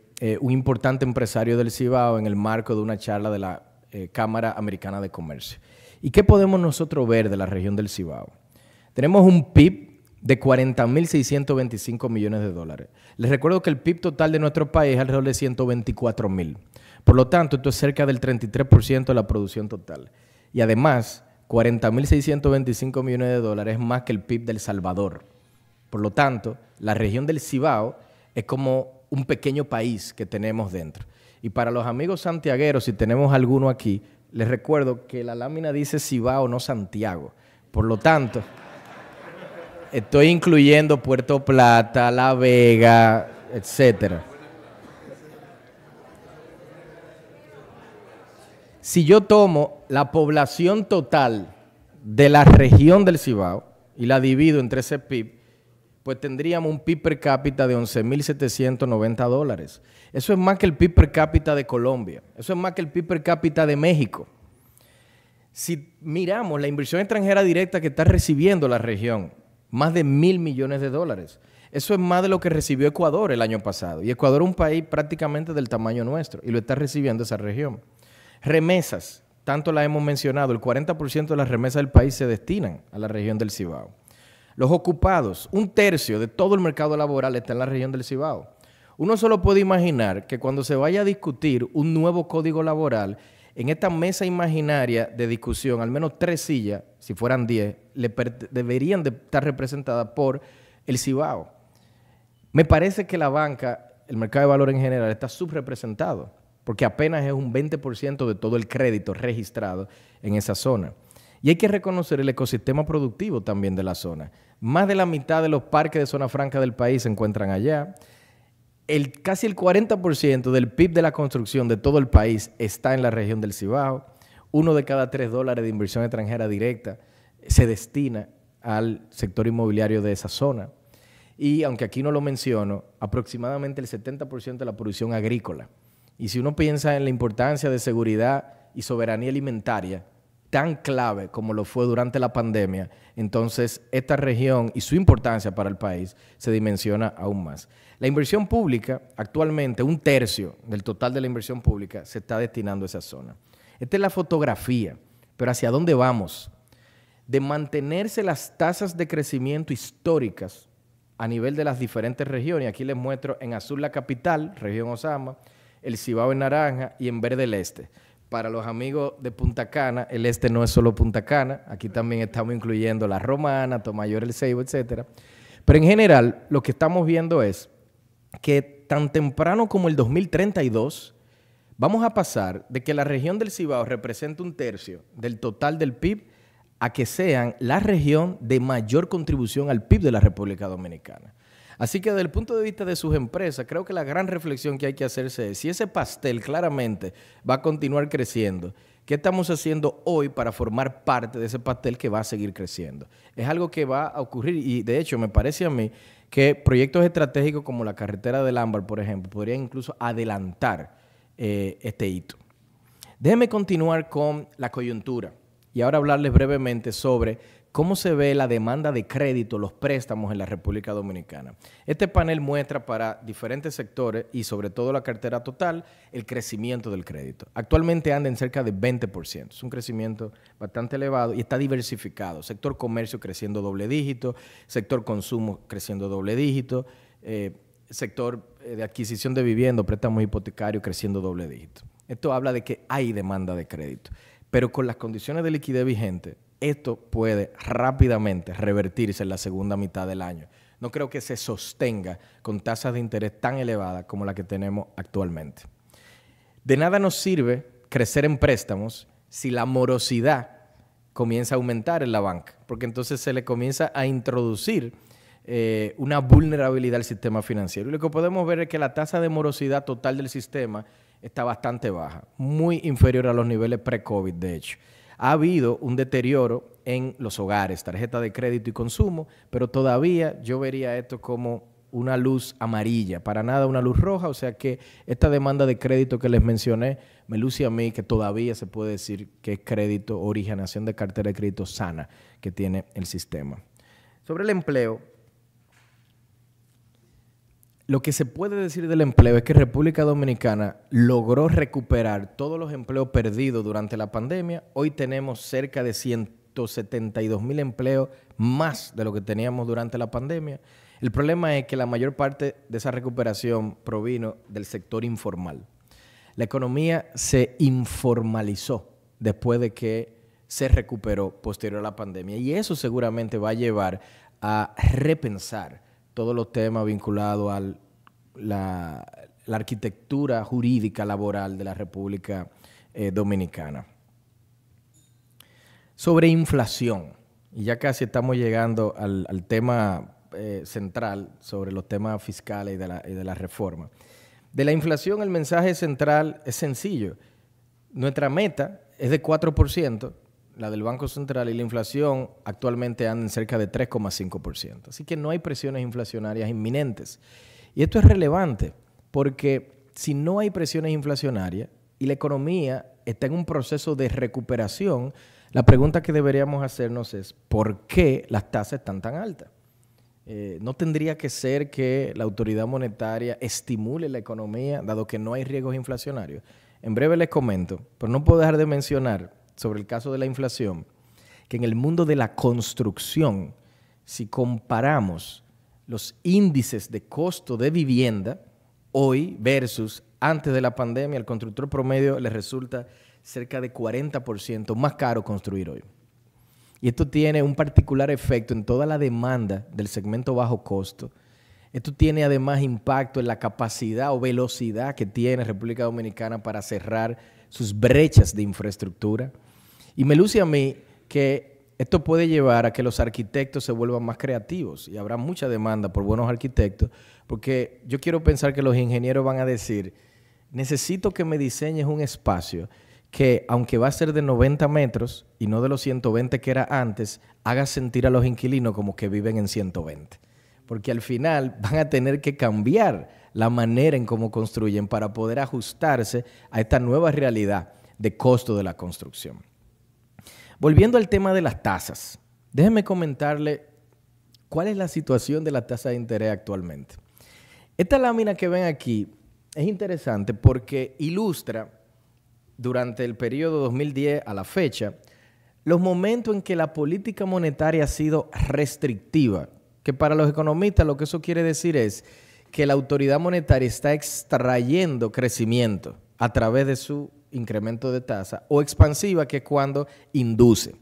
un importante empresario del Cibao en el marco de una charla de la Cámara Americana de Comercio. ¿Y qué podemos nosotros ver de la región del Cibao? Tenemos un PIB de 40.625 millones de dólares. Les recuerdo que el PIB total de nuestro país es alrededor de 124.000. Por lo tanto, esto es cerca del 33% de la producción total. Y además, 40.625 millones de dólares es más que el PIB de El Salvador. Por lo tanto, la región del Cibao es como un pequeño país que tenemos dentro. Y para los amigos santiagueros, si tenemos alguno aquí, les recuerdo que la lámina dice Cibao, no Santiago. Por lo tanto, estoy incluyendo Puerto Plata, La Vega, etcétera. Si yo tomo la población total de la región del Cibao y la divido entre ese PIB, pues tendríamos un PIB per cápita de 11.790 dólares. Eso es más que el PIB per cápita de Colombia. Eso es más que el PIB per cápita de México. Si miramos la inversión extranjera directa que está recibiendo la región, más de 1.000 millones de dólares. Eso es más de lo que recibió Ecuador el año pasado. Y Ecuador es un país prácticamente del tamaño nuestro y lo está recibiendo esa región. Remesas, tanto las hemos mencionado, el 40% de las remesas del país se destinan a la región del Cibao. Los ocupados, 1/3 de todo el mercado laboral está en la región del Cibao. Uno solo puede imaginar que cuando se vaya a discutir un nuevo código laboral, en esta mesa imaginaria de discusión, al menos 3 sillas, si fueran 10, deberían de estar representadas por el Cibao. Me parece que la banca, el mercado de valores en general, está subrepresentado, porque apenas es un 20% de todo el crédito registrado en esa zona. Y hay que reconocer el ecosistema productivo también de la zona. Más de la mitad de los parques de zona franca del país se encuentran allá. Casi el 40% del PIB de la construcción de todo el país está en la región del Cibao. 1 de cada 3 dólares de inversión extranjera directa se destina al sector inmobiliario de esa zona. Y aunque aquí no lo menciono, aproximadamente el 70% de la producción agrícola. Y si uno piensa en la importancia de seguridad y soberanía alimentaria, tan clave como lo fue durante la pandemia, entonces esta región y su importancia para el país se dimensiona aún más. La inversión pública, actualmente 1/3 del total de la inversión pública se está destinando a esa zona. Esta es la fotografía, pero ¿hacia dónde vamos? De mantenerse las tasas de crecimiento históricas a nivel de las diferentes regiones. Aquí les muestro en azul la capital, región Osama, el Cibao en naranja y en verde el este. Para los amigos de Punta Cana, el este no es solo Punta Cana, aquí también estamos incluyendo La Romana, Tomayor, El Ceibo, etcétera. Pero en general, lo que estamos viendo es que tan temprano como el 2032, vamos a pasar de que la región del Cibao represente 1/3 del total del PIB a que sean la región de mayor contribución al PIB de la República Dominicana. Así que desde el punto de vista de sus empresas, creo que la gran reflexión que hay que hacerse es si ese pastel claramente va a continuar creciendo, ¿Qué estamos haciendo hoy para formar parte de ese pastel que va a seguir creciendo? Es algo que va a ocurrir y de hecho me parece a mí que proyectos estratégicos como la carretera del Ámbar, por ejemplo, podrían incluso adelantar este hito. Déjenme continuar con la coyuntura y ahora hablarles brevemente sobre cómo se ve la demanda de crédito, los préstamos en la República Dominicana. Este panel muestra para diferentes sectores y sobre todo la cartera total el crecimiento del crédito. Actualmente anda en cerca de 20%. Es un crecimiento bastante elevado y está diversificado. Sector comercio creciendo doble dígito, sector consumo creciendo doble dígito, sector de adquisición de vivienda, préstamos hipotecarios creciendo doble dígito. Esto habla de que hay demanda de crédito, pero con las condiciones de liquidez vigente, esto puede rápidamente revertirse en la segunda mitad del año. No creo que se sostenga con tasas de interés tan elevadas como la que tenemos actualmente. De nada nos sirve crecer en préstamos si la morosidad comienza a aumentar en la banca, porque entonces se le comienza a introducir una vulnerabilidad al sistema financiero. Y lo que podemos ver es que la tasa de morosidad total del sistema está bastante baja, muy inferior a los niveles pre-COVID, de hecho. Ha habido un deterioro en los hogares, tarjeta de crédito y consumo, pero todavía yo vería esto como una luz amarilla, para nada una luz roja, o sea que esta demanda de crédito que les mencioné me luce a mí que todavía se puede decir que es crédito, originación de cartera de crédito sana que tiene el sistema. Sobre el empleo, lo que se puede decir del empleo es que República Dominicana logró recuperar todos los empleos perdidos durante la pandemia. Hoy tenemos cerca de 172,000 empleos más de lo que teníamos durante la pandemia. El problema es que la mayor parte de esa recuperación provino del sector informal. La economía se informalizó después de que se recuperó posterior a la pandemia y eso seguramente va a llevar a repensar todos los temas vinculados a la arquitectura jurídica laboral de la República Dominicana. Sobre inflación, y ya casi estamos llegando al tema central sobre los temas fiscales y de la reforma. De la inflación el mensaje central es sencillo. Nuestra meta es de 4%, la del Banco Central, y la inflación actualmente anda en cerca de 3,5%. Así que no hay presiones inflacionarias inminentes. Y esto es relevante porque si no hay presiones inflacionarias y la economía está en un proceso de recuperación, la pregunta que deberíamos hacernos es ¿por qué las tasas están tan altas? No tendría que ser que la autoridad monetaria estimule la economía, dado que no hay riesgos inflacionarios. En breve les comento, pero no puedo dejar de mencionar sobre el caso de la inflación, que en el mundo de la construcción, si comparamos los índices de costo de vivienda hoy versus antes de la pandemia, al constructor promedio le resulta cerca de 40% más caro construir hoy. Y esto tiene un particular efecto en toda la demanda del segmento bajo costo. Esto tiene además impacto en la capacidad o velocidad que tiene República Dominicana para cerrar sus brechas de infraestructura. Y me luce a mí que esto puede llevar a que los arquitectos se vuelvan más creativos y habrá mucha demanda por buenos arquitectos, porque yo quiero pensar que los ingenieros van a decir, necesito que me diseñes un espacio que, aunque va a ser de 90 metros y no de los 120 que era antes, haga sentir a los inquilinos como que viven en 120. Porque al final van a tener que cambiar la manera en cómo construyen para poder ajustarse a esta nueva realidad de costo de la construcción. Volviendo al tema de las tasas, déjenme comentarle cuál es la situación de la tasa de interés actualmente. Esta lámina que ven aquí es interesante porque ilustra durante el periodo 2010 a la fecha los momentos en que la política monetaria ha sido restrictiva, que para los economistas lo que eso quiere decir es que la autoridad monetaria está extrayendo crecimiento a través de su incremento de tasa, o expansiva, que es cuando induce.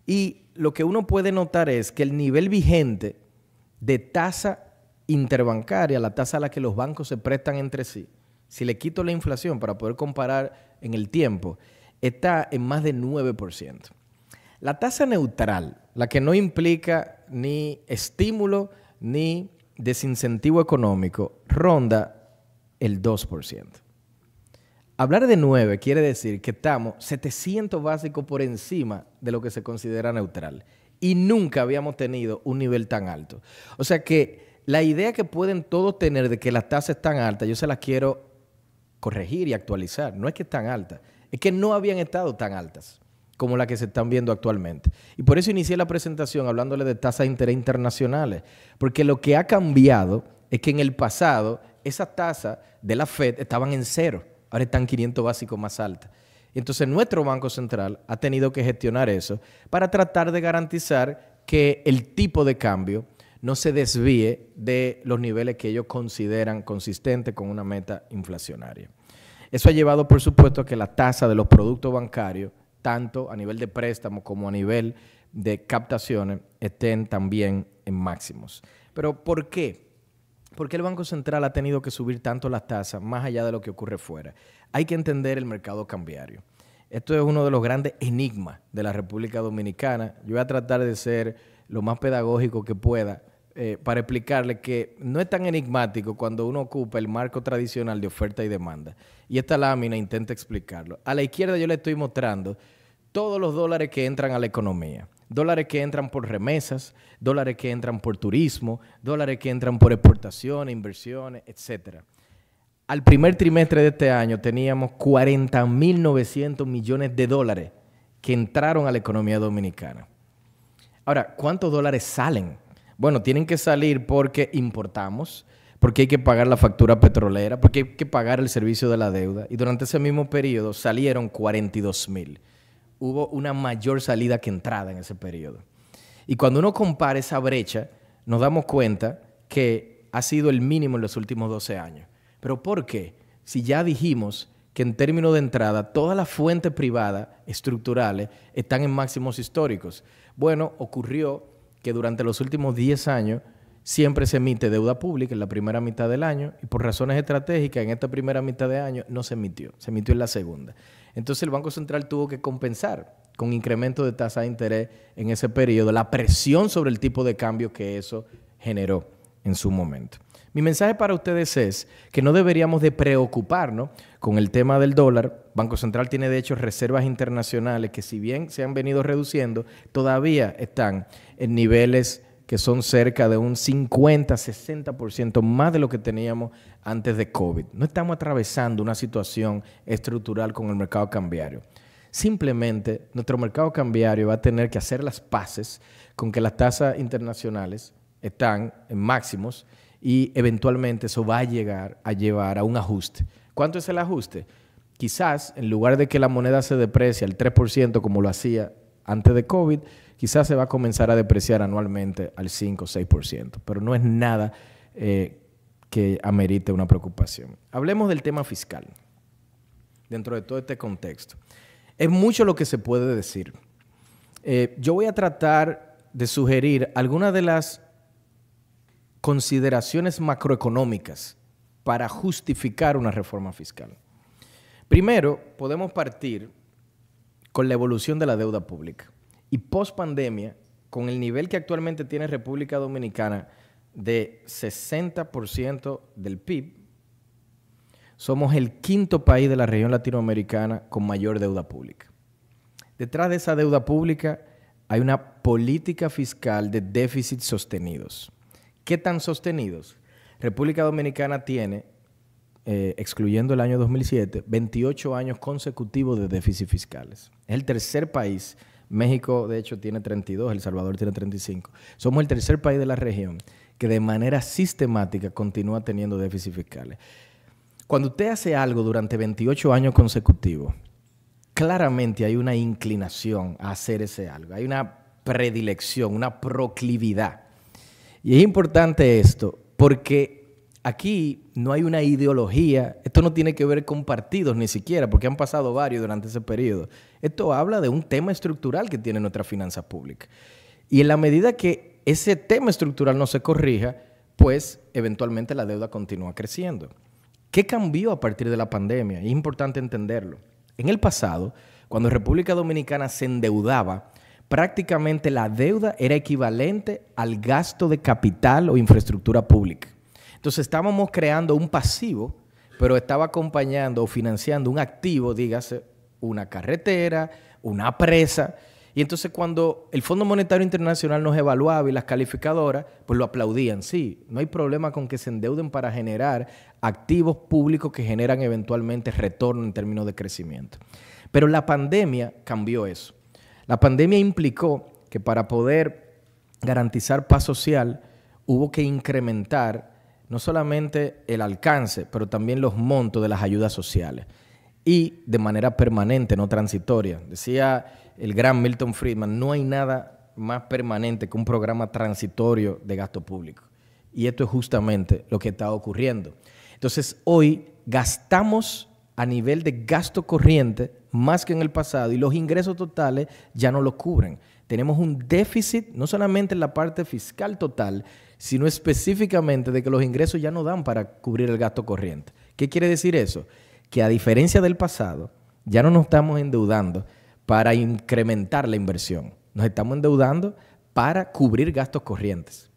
Y lo que uno puede notar es que el nivel vigente de tasa interbancaria, la tasa a la que los bancos se prestan entre sí, si le quito la inflación para poder comparar en el tiempo, está en más de 9%. La tasa neutral, la que no implica ni estímulo ni desincentivo económico, ronda el 2%. Hablar de 9 quiere decir que estamos 700 básicos por encima de lo que se considera neutral. Y nunca habíamos tenido un nivel tan alto. O sea que la idea que pueden todos tener de que las tasas están altas, yo se las quiero corregir y actualizar. No es que están altas, es que no habían estado tan altas como las que se están viendo actualmente. Y por eso inicié la presentación hablándole de tasas de interés internacionales, porque lo que ha cambiado es que en el pasado esas tasas de la Fed estaban en 0, ahora están 500 básicos más altas. Entonces nuestro Banco Central ha tenido que gestionar eso para tratar de garantizar que el tipo de cambio no se desvíe de los niveles que ellos consideran consistentes con una meta inflacionaria. Eso ha llevado, por supuesto, a que la tasa de los productos bancarios, tanto a nivel de préstamos como a nivel de captaciones, estén también en máximos. Pero ¿por qué? ¿Por qué el Banco Central ha tenido que subir tanto las tasas más allá de lo que ocurre fuera? Hay que entender el mercado cambiario. Esto es uno de los grandes enigmas de la República Dominicana. Yo voy a tratar de ser lo más pedagógico que pueda para explicarle que no es tan enigmático cuando uno ocupa el marco tradicional de oferta y demanda. Y esta lámina intenta explicarlo. A la izquierda yo le estoy mostrando todos los dólares que entran a la economía. Dólares que entran por remesas, dólares que entran por turismo, dólares que entran por exportaciones, inversiones, etc. Al primer trimestre de este año teníamos 40.900 millones de dólares que entraron a la economía dominicana. Ahora, ¿cuántos dólares salen? Bueno, tienen que salir porque importamos, porque hay que pagar la factura petrolera, porque hay que pagar el servicio de la deuda. Y durante ese mismo periodo salieron 42.000. Hubo una mayor salida que entrada en ese periodo. Y cuando uno compara esa brecha, nos damos cuenta que ha sido el mínimo en los últimos 12 años. ¿Pero por qué? Si ya dijimos que en términos de entrada, todas las fuentes privadas estructurales están en máximos históricos. Bueno, ocurrió que durante los últimos 10 años siempre se emite deuda pública en la primera mitad del año y por razones estratégicas en esta primera mitad de año no se emitió en la segunda. Entonces el Banco Central tuvo que compensar con incremento de tasa de interés en ese periodo la presión sobre el tipo de cambio que eso generó en su momento. Mi mensaje para ustedes es que no deberíamos de preocuparnos con el tema del dólar. Banco Central tiene de hecho reservas internacionales que si bien se han venido reduciendo, todavía están en niveles que son cerca de un 50-60% más de lo que teníamos antes de COVID. No estamos atravesando una situación estructural con el mercado cambiario. Simplemente nuestro mercado cambiario va a tener que hacer las paces con que las tasas internacionales están en máximos y eventualmente eso va a llevar a un ajuste. ¿Cuánto es el ajuste? Quizás en lugar de que la moneda se deprecie al 3% como lo hacía antes de COVID, quizás se va a comenzar a depreciar anualmente al 5 o 6%, pero no es nada que amerite una preocupación. Hablemos del tema fiscal dentro de todo este contexto. Es mucho lo que se puede decir. Yo voy a tratar de sugerir algunas de las consideraciones macroeconómicas para justificar una reforma fiscal. Primero, podemos partir con la evolución de la deuda pública. Y post-pandemia, con el nivel que actualmente tiene República Dominicana de 60% del PIB, somos el quinto país de la región latinoamericana con mayor deuda pública. Detrás de esa deuda pública hay una política fiscal de déficit sostenidos. ¿Qué tan sostenidos? República Dominicana tiene, excluyendo el año 2007, 28 años consecutivos de déficit fiscales. Es el tercer país. México, de hecho, tiene 32, El Salvador tiene 35. Somos el tercer país de la región que de manera sistemática continúa teniendo déficit fiscales. Cuando usted hace algo durante 28 años consecutivos, claramente hay una inclinación a hacer ese algo. Hay una predilección, una proclividad. Y es importante esto porque aquí no hay una ideología. Esto no tiene que ver con partidos ni siquiera, porque han pasado varios durante ese periodo. Esto habla de un tema estructural que tiene nuestra finanza pública. Y en la medida que ese tema estructural no se corrija, pues eventualmente la deuda continúa creciendo. ¿Qué cambió a partir de la pandemia? Es importante entenderlo. En el pasado, cuando República Dominicana se endeudaba, prácticamente la deuda era equivalente al gasto de capital o infraestructura pública. Entonces estábamos creando un pasivo pero estaba acompañando o financiando un activo, dígase, una carretera, una presa. Y entonces cuando el Fondo Monetario Internacional nos evaluaba y las calificadoras, pues lo aplaudían. Sí, no hay problema con que se endeuden para generar activos públicos que generan eventualmente retorno en términos de crecimiento. Pero la pandemia cambió eso. La pandemia implicó que para poder garantizar paz social hubo que incrementar no solamente el alcance, pero también los montos de las ayudas sociales. Y de manera permanente, no transitoria. Decía el gran Milton Friedman, no hay nada más permanente que un programa transitorio de gasto público. Y esto es justamente lo que está ocurriendo. Entonces, hoy gastamos a nivel de gasto corriente más que en el pasado y los ingresos totales ya no lo cubren. Tenemos un déficit no solamente en la parte fiscal total, sino específicamente de que los ingresos ya no dan para cubrir el gasto corriente. ¿Qué quiere decir eso? Que a diferencia del pasado, ya no nos estamos endeudando para incrementar la inversión. Nos estamos endeudando para cubrir gastos corrientes.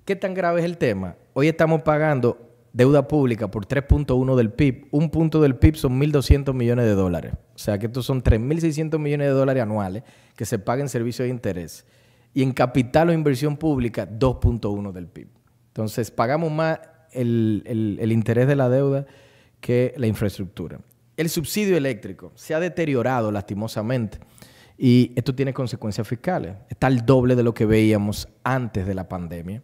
¿Qué tan grave es el tema? Hoy estamos pagando deuda pública por 3.1 del PIB. Un punto del PIB son 1.200 millones de dólares. O sea que estos son 3.600 millones de dólares anuales que se pagan en servicios de interés. Y en capital o inversión pública, 2.1 del PIB. Entonces, pagamos más el interés de la deuda que la infraestructura. El subsidio eléctrico se ha deteriorado lastimosamente y esto tiene consecuencias fiscales. Está al doble de lo que veíamos antes de la pandemia.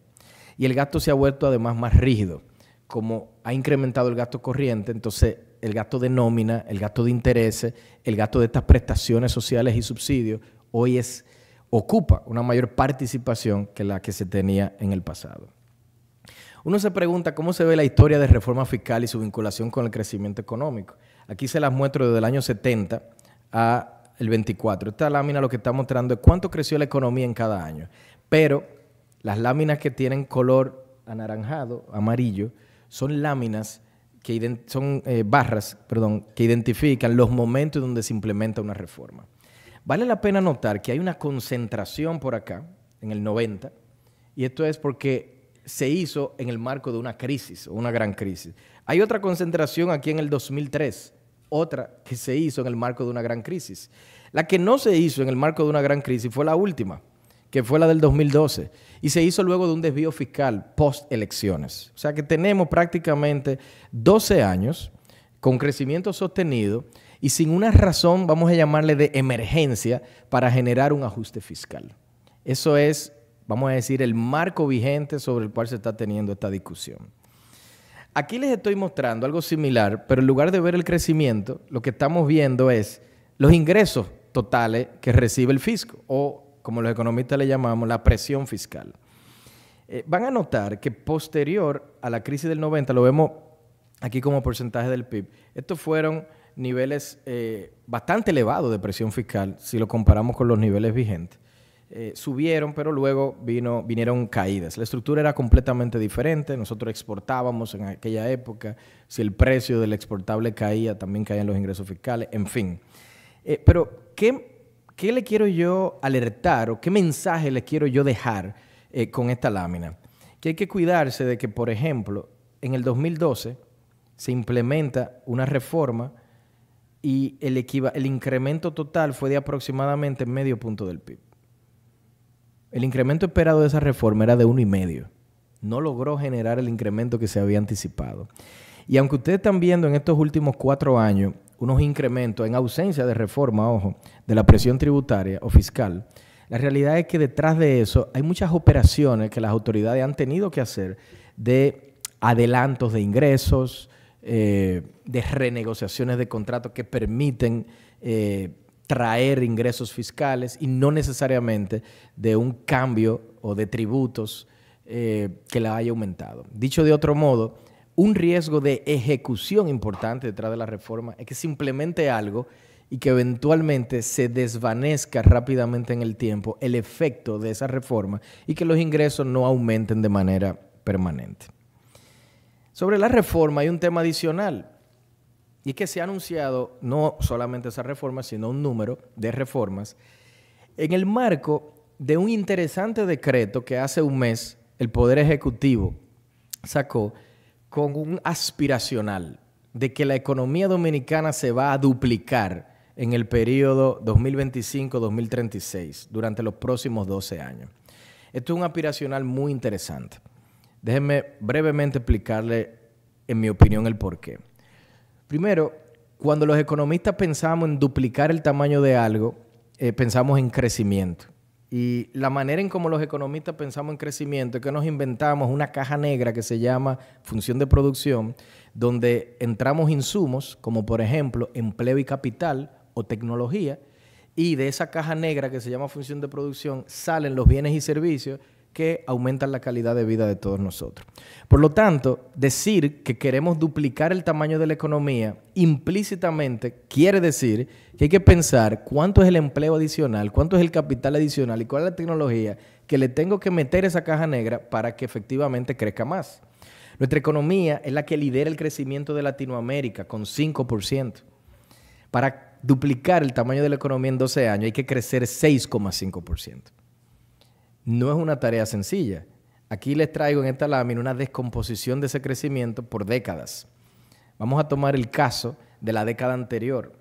Y el gasto se ha vuelto además más rígido. Como ha incrementado el gasto corriente, entonces el gasto de nómina, el gasto de intereses, el gasto de estas prestaciones sociales y subsidios, hoy ocupa una mayor participación que la que se tenía en el pasado. Uno se pregunta cómo se ve la historia de reforma fiscal y su vinculación con el crecimiento económico. Aquí se las muestro desde el año 70 al 24. Esta lámina lo que está mostrando es cuánto creció la economía en cada año. Pero las láminas que tienen color anaranjado, amarillo, son láminas que barras que identifican los momentos donde se implementa una reforma. Vale la pena notar que hay una concentración por acá, en el 90, y esto es porque se hizo en el marco de una crisis, o una gran crisis. Hay otra concentración aquí en el 2003, otra que se hizo en el marco de una gran crisis. La que no se hizo en el marco de una gran crisis fue la última, que fue la del 2012, y se hizo luego de un desvío fiscal post-elecciones. O sea que tenemos prácticamente 12 años con crecimiento sostenido y sin una razón, vamos a llamarle de emergencia, para generar un ajuste fiscal. Eso es, vamos a decir, el marco vigente sobre el cual se está teniendo esta discusión. Aquí les estoy mostrando algo similar, pero en lugar de ver el crecimiento, lo que estamos viendo es los ingresos totales que recibe el fisco, o como los economistas le llamamos, la presión fiscal. Van a notar que posterior a la crisis del 90, lo vemos aquí como porcentaje del PIB, estos fueron niveles bastante elevados de presión fiscal si lo comparamos con los niveles vigentes. Subieron, pero luego vinieron caídas. La estructura era completamente diferente. Nosotros exportábamos en aquella época. Si el precio del exportable caía, también caían los ingresos fiscales. En fin. Pero, ¿qué le quiero yo alertar o qué mensaje le quiero yo dejar con esta lámina? Que hay que cuidarse de que, por ejemplo, en el 2012 se implementa una reforma y el incremento total fue de aproximadamente medio punto del PIB. El incremento esperado de esa reforma era de 1,5. No logró generar el incremento que se había anticipado. Y aunque ustedes están viendo en estos últimos 4 años unos incrementos en ausencia de reforma, ojo, de la presión tributaria o fiscal, la realidad es que detrás de eso hay muchas operaciones que las autoridades han tenido que hacer de adelantos de ingresos, de renegociaciones de contratos que permiten traer ingresos fiscales y no necesariamente de un cambio o de tributos que la haya aumentado. Dicho de otro modo, un riesgo de ejecución importante detrás de la reforma es que se implemente algo y que eventualmente se desvanezca rápidamente en el tiempo el efecto de esa reforma y que los ingresos no aumenten de manera permanente. Sobre la reforma hay un tema adicional y es que se ha anunciado no solamente esa reforma, sino un número de reformas en el marco de un interesante decreto que hace un mes el Poder Ejecutivo sacó con un aspiracional de que la economía dominicana se va a duplicar en el periodo 2025-2036, durante los próximos 12 años. Esto es un aspiracional muy interesante. Déjenme brevemente explicarle, en mi opinión, el porqué. Primero, cuando los economistas pensamos en duplicar el tamaño de algo, pensamos en crecimiento. Y la manera en cómo los economistas pensamos en crecimiento es que nos inventamos una caja negra que se llama función de producción, donde entramos insumos, como por ejemplo empleo y capital o tecnología, y de esa caja negra que se llama función de producción salen los bienes y servicios que aumentan la calidad de vida de todos nosotros. Por lo tanto, decir que queremos duplicar el tamaño de la economía implícitamente quiere decir que hay que pensar cuánto es el empleo adicional, cuánto es el capital adicional y cuál es la tecnología que le tengo que meter a esa caja negra para que efectivamente crezca más. Nuestra economía es la que lidera el crecimiento de Latinoamérica con 5%. Para duplicar el tamaño de la economía en 12 años hay que crecer 6,5%. No es una tarea sencilla. Aquí les traigo en esta lámina una descomposición de ese crecimiento por décadas. Vamos a tomar el caso de la década anterior.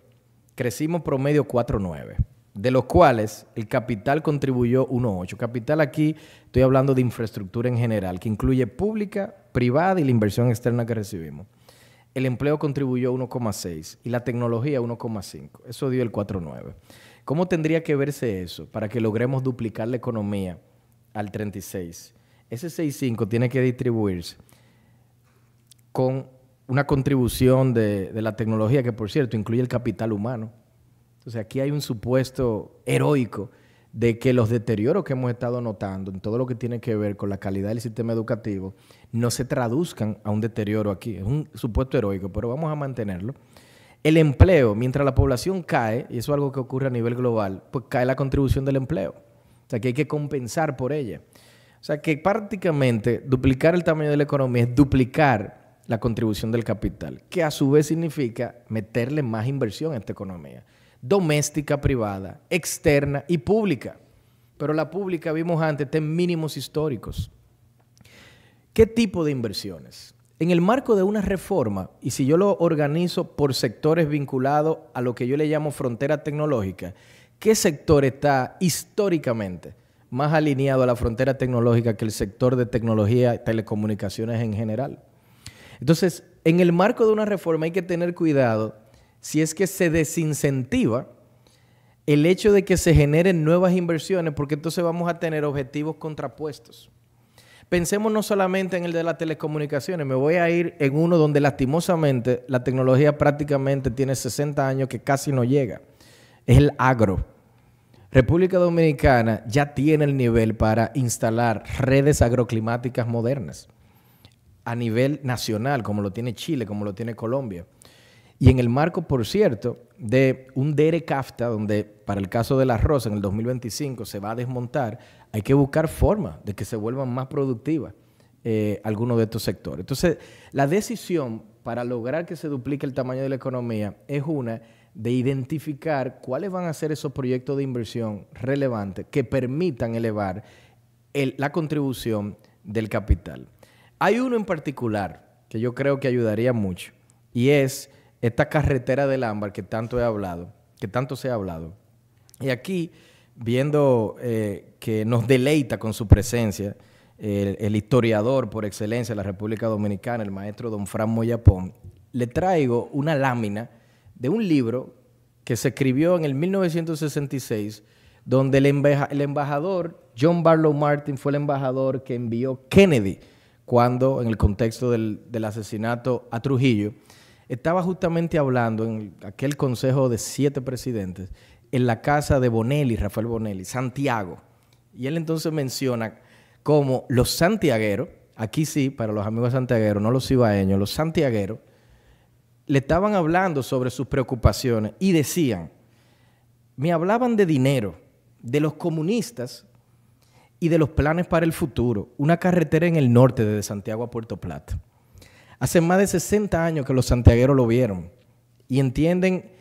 Crecimos promedio 4,9, de los cuales el capital contribuyó 1,8. Capital aquí estoy hablando de infraestructura en general, que incluye pública, privada y la inversión externa que recibimos. El empleo contribuyó 1,6 y la tecnología 1,5. Eso dio el 4,9. ¿Cómo tendría que verse eso para que logremos duplicar la economía al 36? Ese 6,5 tiene que distribuirse con una contribución de la tecnología que, por cierto, incluye el capital humano. Entonces, aquí hay un supuesto heroico de que los deterioros que hemos estado notando en todo lo que tiene que ver con la calidad del sistema educativo no se traduzcan a un deterioro aquí. Es un supuesto heroico, pero vamos a mantenerlo. El empleo, mientras la población cae, y eso es algo que ocurre a nivel global, pues cae la contribución del empleo. O sea, que hay que compensar por ella. O sea, que prácticamente duplicar el tamaño de la economía es duplicar la contribución del capital, que a su vez significa meterle más inversión a esta economía. Doméstica, privada, externa y pública. Pero la pública, vimos antes, está en mínimos históricos. ¿Qué tipo de inversiones? En el marco de una reforma, y si yo lo organizo por sectores vinculados a lo que yo le llamo frontera tecnológica, ¿qué sector está históricamente más alineado a la frontera tecnológica que el sector de tecnología y telecomunicaciones en general? Entonces, en el marco de una reforma hay que tener cuidado si es que se desincentiva el hecho de que se generen nuevas inversiones, porque entonces vamos a tener objetivos contrapuestos. Pensemos no solamente en el de las telecomunicaciones, me voy a ir en uno donde lastimosamente la tecnología prácticamente tiene 60 años que casi no llega. Es el agro. República Dominicana ya tiene el nivel para instalar redes agroclimáticas modernas a nivel nacional, como lo tiene Chile, como lo tiene Colombia. Y en el marco, por cierto, de un DERE-CAFTA, donde para el caso del arroz en el 2025 se va a desmontar, hay que buscar formas de que se vuelvan más productivas algunos de estos sectores. Entonces, la decisión para lograr que se duplique el tamaño de la economía es una de identificar cuáles van a ser esos proyectos de inversión relevantes que permitan elevar la contribución del capital. Hay uno en particular que yo creo que ayudaría mucho y es esta carretera del ámbar que tanto se ha hablado. Y aquí, viendo que nos deleita con su presencia el historiador por excelencia de la República Dominicana, el maestro don Fran Moyapón, le traigo una lámina de un libro que se escribió en el 1966, donde el embajador John Barlow Martin fue el embajador que envió Kennedy cuando, en el contexto del asesinato a Trujillo, estaba justamente hablando en aquel consejo de 7 presidentes en la casa de Bonelli, Rafael Bonelli, Santiago. Y él entonces menciona cómo los santiagueros, aquí sí, para los amigos santiagueros, no los ibaeños, los santiagueros, le estaban hablando sobre sus preocupaciones y decían, me hablaban de dinero, de los comunistas y de los planes para el futuro, una carretera en el norte desde Santiago a Puerto Plata. Hace más de 60 años que los santiagueros lo vieron y entienden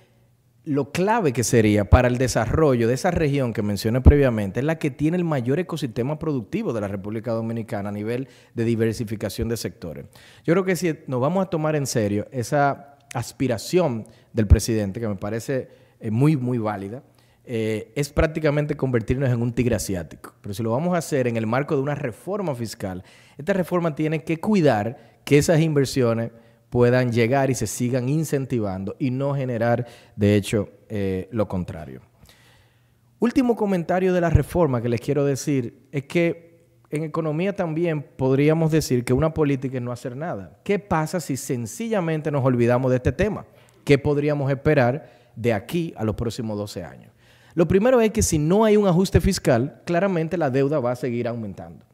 lo clave que sería para el desarrollo de esa región que mencioné previamente es la que tiene el mayor ecosistema productivo de la República Dominicana a nivel de diversificación de sectores. Yo creo que si nos vamos a tomar en serio esa aspiración del presidente, que me parece muy, muy válida, es prácticamente convertirnos en un tigre asiático. Pero si lo vamos a hacer en el marco de una reforma fiscal, esta reforma tiene que cuidar que esas inversiones puedan llegar y se sigan incentivando y no generar, de hecho, lo contrario. Último comentario de la reforma que les quiero decir es que en economía también podríamos decir que una política es no hacer nada. ¿Qué pasa si sencillamente nos olvidamos de este tema? ¿Qué podríamos esperar de aquí a los próximos 12 años? Lo primero es que si no hay un ajuste fiscal, claramente la deuda va a seguir aumentando.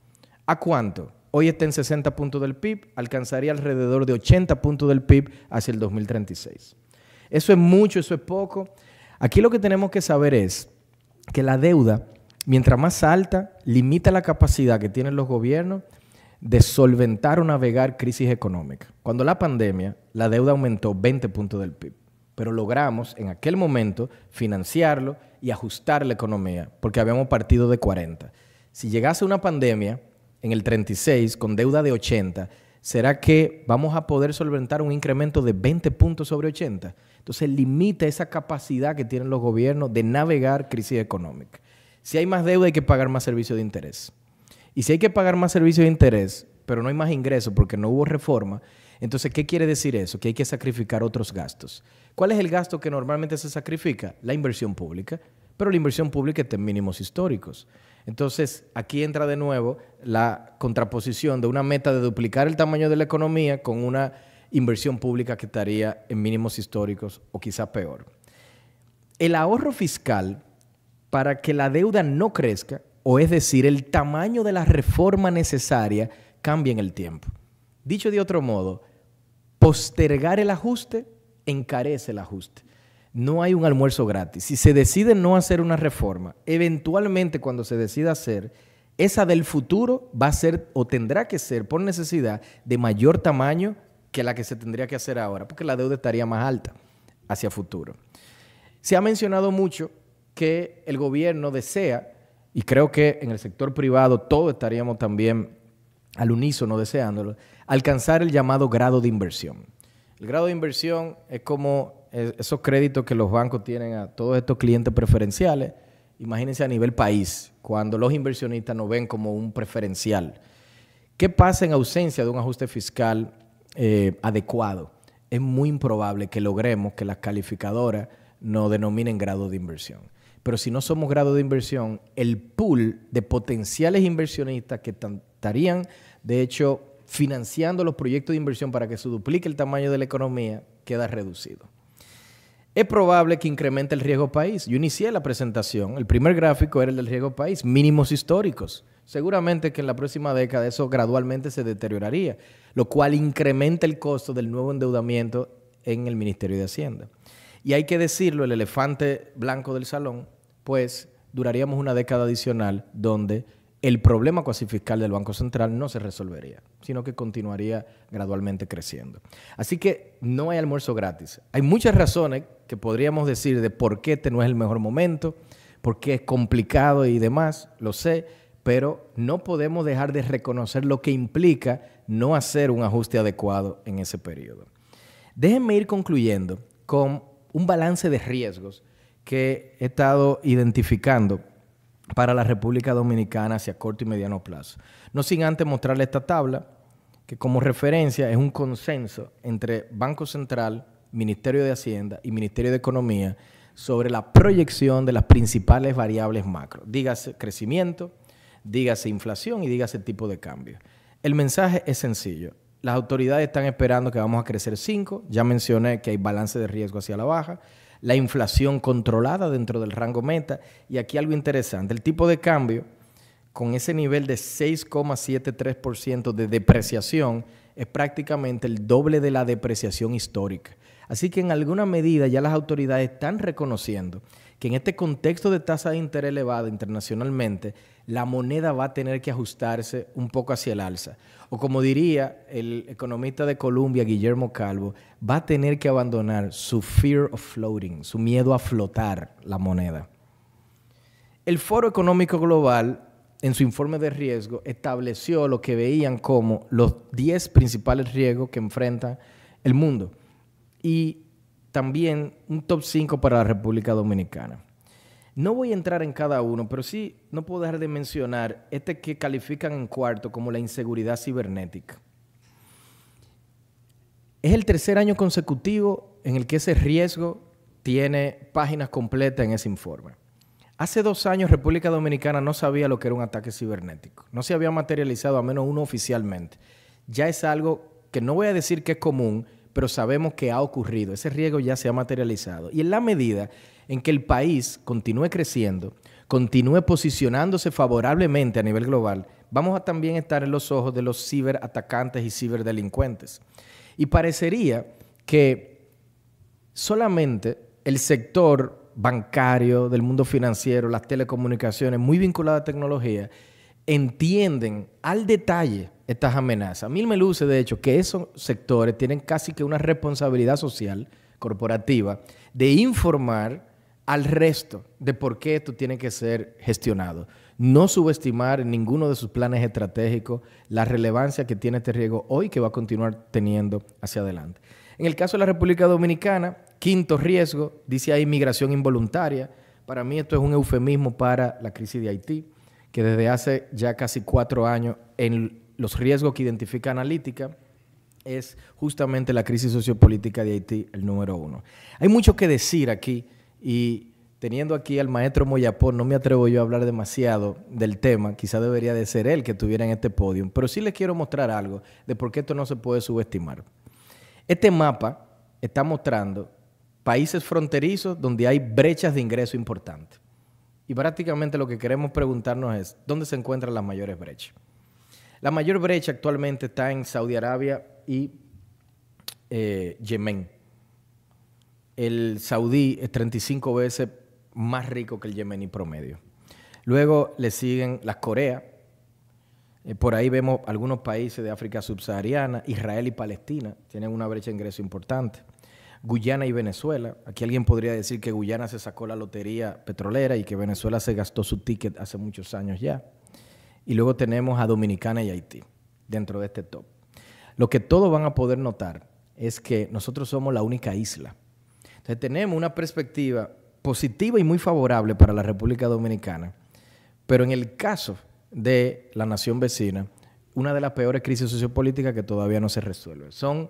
¿A cuánto? Hoy está en 60 puntos del PIB, alcanzaría alrededor de 80 puntos del PIB hacia el 2036. Eso es mucho, eso es poco. Aquí lo que tenemos que saber es que la deuda, mientras más alta, limita la capacidad que tienen los gobiernos de solventar o navegar crisis económicas. Cuando la pandemia, la deuda aumentó 20 puntos del PIB, pero logramos en aquel momento financiarlo y ajustar la economía, porque habíamos partido de 40. Si llegase una pandemia en el 36 con deuda de 80, ¿será que vamos a poder solventar un incremento de 20 puntos sobre 80? Entonces limita esa capacidad que tienen los gobiernos de navegar crisis económica. Si hay más deuda hay que pagar más servicios de interés. Y si hay que pagar más servicios de interés, pero no hay más ingresos porque no hubo reforma, entonces ¿qué quiere decir eso? Que hay que sacrificar otros gastos. ¿Cuál es el gasto que normalmente se sacrifica? La inversión pública, pero la inversión pública está en mínimos históricos. Entonces, aquí entra de nuevo la contraposición de una meta de duplicar el tamaño de la economía con una inversión pública que estaría en mínimos históricos o quizá peor. El ahorro fiscal para que la deuda no crezca, o es decir, el tamaño de la reforma necesaria, cambia en el tiempo. Dicho de otro modo, postergar el ajuste encarece el ajuste. No hay un almuerzo gratis. Si se decide no hacer una reforma, eventualmente cuando se decida hacer, esa del futuro va a ser o tendrá que ser por necesidad de mayor tamaño que la que se tendría que hacer ahora, porque la deuda estaría más alta hacia futuro. Se ha mencionado mucho que el gobierno desea, y creo que en el sector privado todos estaríamos también al unísono deseándolo, alcanzar el llamado grado de inversión. El grado de inversión es como esos créditos que los bancos tienen a todos estos clientes preferenciales. Imagínense a nivel país, cuando los inversionistas nos ven como un preferencial. ¿Qué pasa en ausencia de un ajuste fiscal adecuado? Es muy improbable que logremos que las calificadoras nos denominen grado de inversión. Pero si no somos grado de inversión, el pool de potenciales inversionistas que estarían, de hecho, financiando los proyectos de inversión para que se duplique el tamaño de la economía, queda reducido. Es probable que incremente el riesgo país. Yo inicié la presentación, el primer gráfico era el del riesgo país, mínimos históricos. Seguramente que en la próxima década eso gradualmente se deterioraría, lo cual incrementa el costo del nuevo endeudamiento en el Ministerio de Hacienda. Y hay que decirlo, el elefante blanco del salón, pues duraríamos una década adicional donde el problema cuasi fiscal del Banco Central no se resolvería, sino que continuaría gradualmente creciendo. Así que no hay almuerzo gratis. Hay muchas razones que podríamos decir de por qué este no es el mejor momento, por qué es complicado y demás, lo sé, pero no podemos dejar de reconocer lo que implica no hacer un ajuste adecuado en ese periodo. Déjenme ir concluyendo con un balance de riesgos que he estado identificando para la República Dominicana hacia corto y mediano plazo. No sin antes mostrarle esta tabla, que como referencia es un consenso entre Banco Central, Ministerio de Hacienda y Ministerio de Economía sobre la proyección de las principales variables macro. Dígase crecimiento, dígase inflación y dígase tipo de cambio. El mensaje es sencillo. Las autoridades están esperando que vamos a crecer 5. Ya mencioné que hay balance de riesgo hacia la baja. La inflación controlada dentro del rango meta. Y aquí algo interesante, el tipo de cambio con ese nivel de 6,73% de depreciación es prácticamente el doble de la depreciación histórica. Así que en alguna medida ya las autoridades están reconociendo que en este contexto de tasa de interés elevada internacionalmente, la moneda va a tener que ajustarse un poco hacia el alza. O como diría el economista de Colombia, Guillermo Calvo, va a tener que abandonar su fear of floating, su miedo a flotar la moneda. El Foro Económico Global, en su informe de riesgo, estableció lo que veían como los 10 principales riesgos que enfrenta el mundo y también un top 5 para la República Dominicana. No voy a entrar en cada uno, pero sí no puedo dejar de mencionar este que califican en cuarto como la inseguridad cibernética. Es el tercer año consecutivo en el que ese riesgo tiene páginas completas en ese informe. Hace 2 años República Dominicana no sabía lo que era un ataque cibernético. No se había materializado a menos uno oficialmente. Ya es algo que no voy a decir que es común, pero sabemos que ha ocurrido. Ese riesgo ya se ha materializado. Y en la medida en que el país continúe creciendo, continúe posicionándose favorablemente a nivel global, vamos a también estar en los ojos de los ciberatacantes y ciberdelincuentes. Y parecería que solamente el sector bancario, del mundo financiero, las telecomunicaciones, muy vinculadas a tecnología, entienden al detalle estas amenazas. A mí me luce, de hecho, que esos sectores tienen casi que una responsabilidad social, corporativa, de informar al resto de por qué esto tiene que ser gestionado. No subestimar en ninguno de sus planes estratégicos la relevancia que tiene este riesgo hoy, que va a continuar teniendo hacia adelante. En el caso de la República Dominicana, quinto riesgo, dice ahí migración involuntaria. Para mí esto es un eufemismo para la crisis de Haití, que desde hace ya casi 4 años en los riesgos que identifica Analítica es justamente la crisis sociopolítica de Haití el número 1. Hay mucho que decir aquí y teniendo aquí al maestro Moyapón, no me atrevo yo a hablar demasiado del tema, quizá debería de ser él que estuviera en este podio, pero sí les quiero mostrar algo de por qué esto no se puede subestimar. Este mapa está mostrando países fronterizos donde hay brechas de ingreso importantes. Y prácticamente lo que queremos preguntarnos es, ¿dónde se encuentran las mayores brechas? La mayor brecha actualmente está en Saudi Arabia y Yemen. El saudí es 35 veces más rico que el yemení promedio. Luego le siguen las Coreas. Por ahí vemos algunos países de África subsahariana, Israel y Palestina tienen una brecha de ingreso importante. Guyana y Venezuela. Aquí alguien podría decir que Guyana se sacó la lotería petrolera y que Venezuela se gastó su ticket hace muchos años ya. Y luego tenemos a Dominicana y Haití dentro de este top. Lo que todos van a poder notar es que nosotros somos la única isla. Entonces tenemos una perspectiva positiva y muy favorable para la República Dominicana, pero en el caso de la nación vecina, una de las peores crisis sociopolíticas que todavía no se resuelve. Son,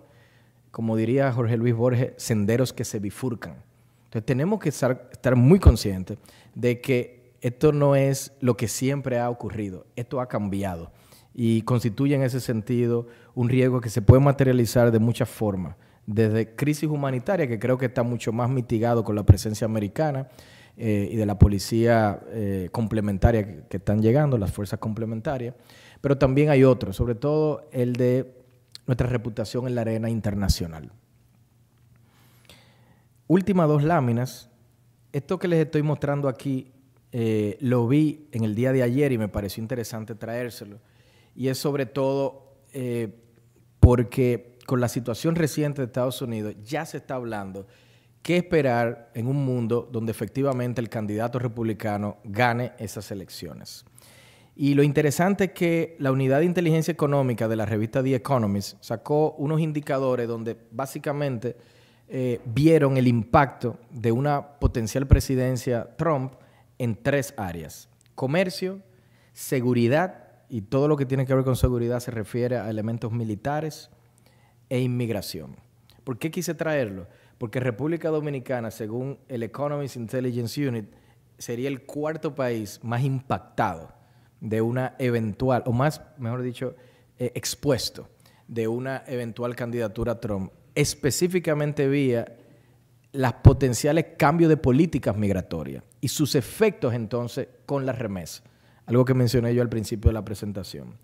como diría Jorge Luis Borges, senderos que se bifurcan. Entonces tenemos que estar muy conscientes de que esto no es lo que siempre ha ocurrido, esto ha cambiado y constituye en ese sentido un riesgo que se puede materializar de muchas formas, desde crisis humanitaria, que creo que está mucho más mitigado con la presencia americana y de la policía complementaria que están llegando, las fuerzas complementarias, pero también hay otros, sobre todo el de nuestra reputación en la arena internacional. Últimas 2 láminas. Esto que les estoy mostrando aquí lo vi en el día de ayer y me pareció interesante traérselo. Y es sobre todo porque con la situación reciente de Estados Unidos ya se está hablando qué esperar en un mundo donde efectivamente el candidato republicano gane esas elecciones. Y lo interesante es que la unidad de inteligencia económica de la revista The Economist sacó unos indicadores donde básicamente vieron el impacto de una potencial presidencia Trump en 3 áreas: comercio, seguridad, y todo lo que tiene que ver con seguridad se refiere a elementos militares, e inmigración. ¿Por qué quise traerlo? Porque República Dominicana, según el Economist Intelligence Unit, sería el 4º país más impactado de una eventual, o más, mejor dicho, expuesto de una eventual candidatura a Trump, específicamente vía las potenciales cambios de políticas migratorias y sus efectos entonces con las remesas, algo que mencioné yo al principio de la presentación.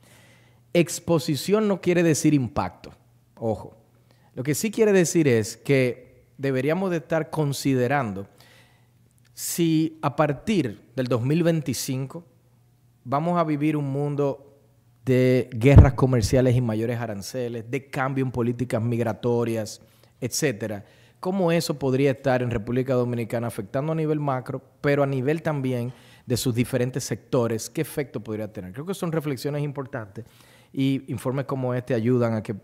Exposición no quiere decir impacto, ojo. Lo que sí quiere decir es que deberíamos de estar considerando si a partir del 2025 vamos a vivir un mundo de guerras comerciales y mayores aranceles, de cambio en políticas migratorias, etcétera. ¿Cómo eso podría estar en República Dominicana afectando a nivel macro, pero a nivel también de sus diferentes sectores? ¿Qué efecto podría tener? Creo que son reflexiones importantes y informes como este ayudan a que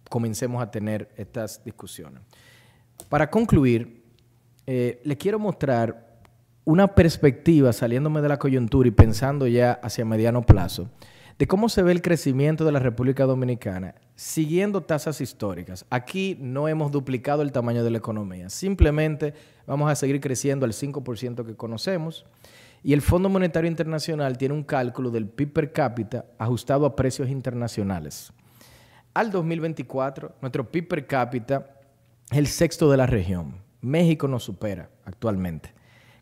comencemos a tener estas discusiones. Para concluir, les quiero mostrar una perspectiva saliéndome de la coyuntura y pensando ya hacia mediano plazo de cómo se ve el crecimiento de la República Dominicana siguiendo tasas históricas. Aquí no hemos duplicado el tamaño de la economía, simplemente vamos a seguir creciendo al 5% que conocemos y el Fondo Monetario Internacional tiene un cálculo del PIB per cápita ajustado a precios internacionales. Al 2024, nuestro PIB per cápita es el sexto de la región. México nos supera actualmente,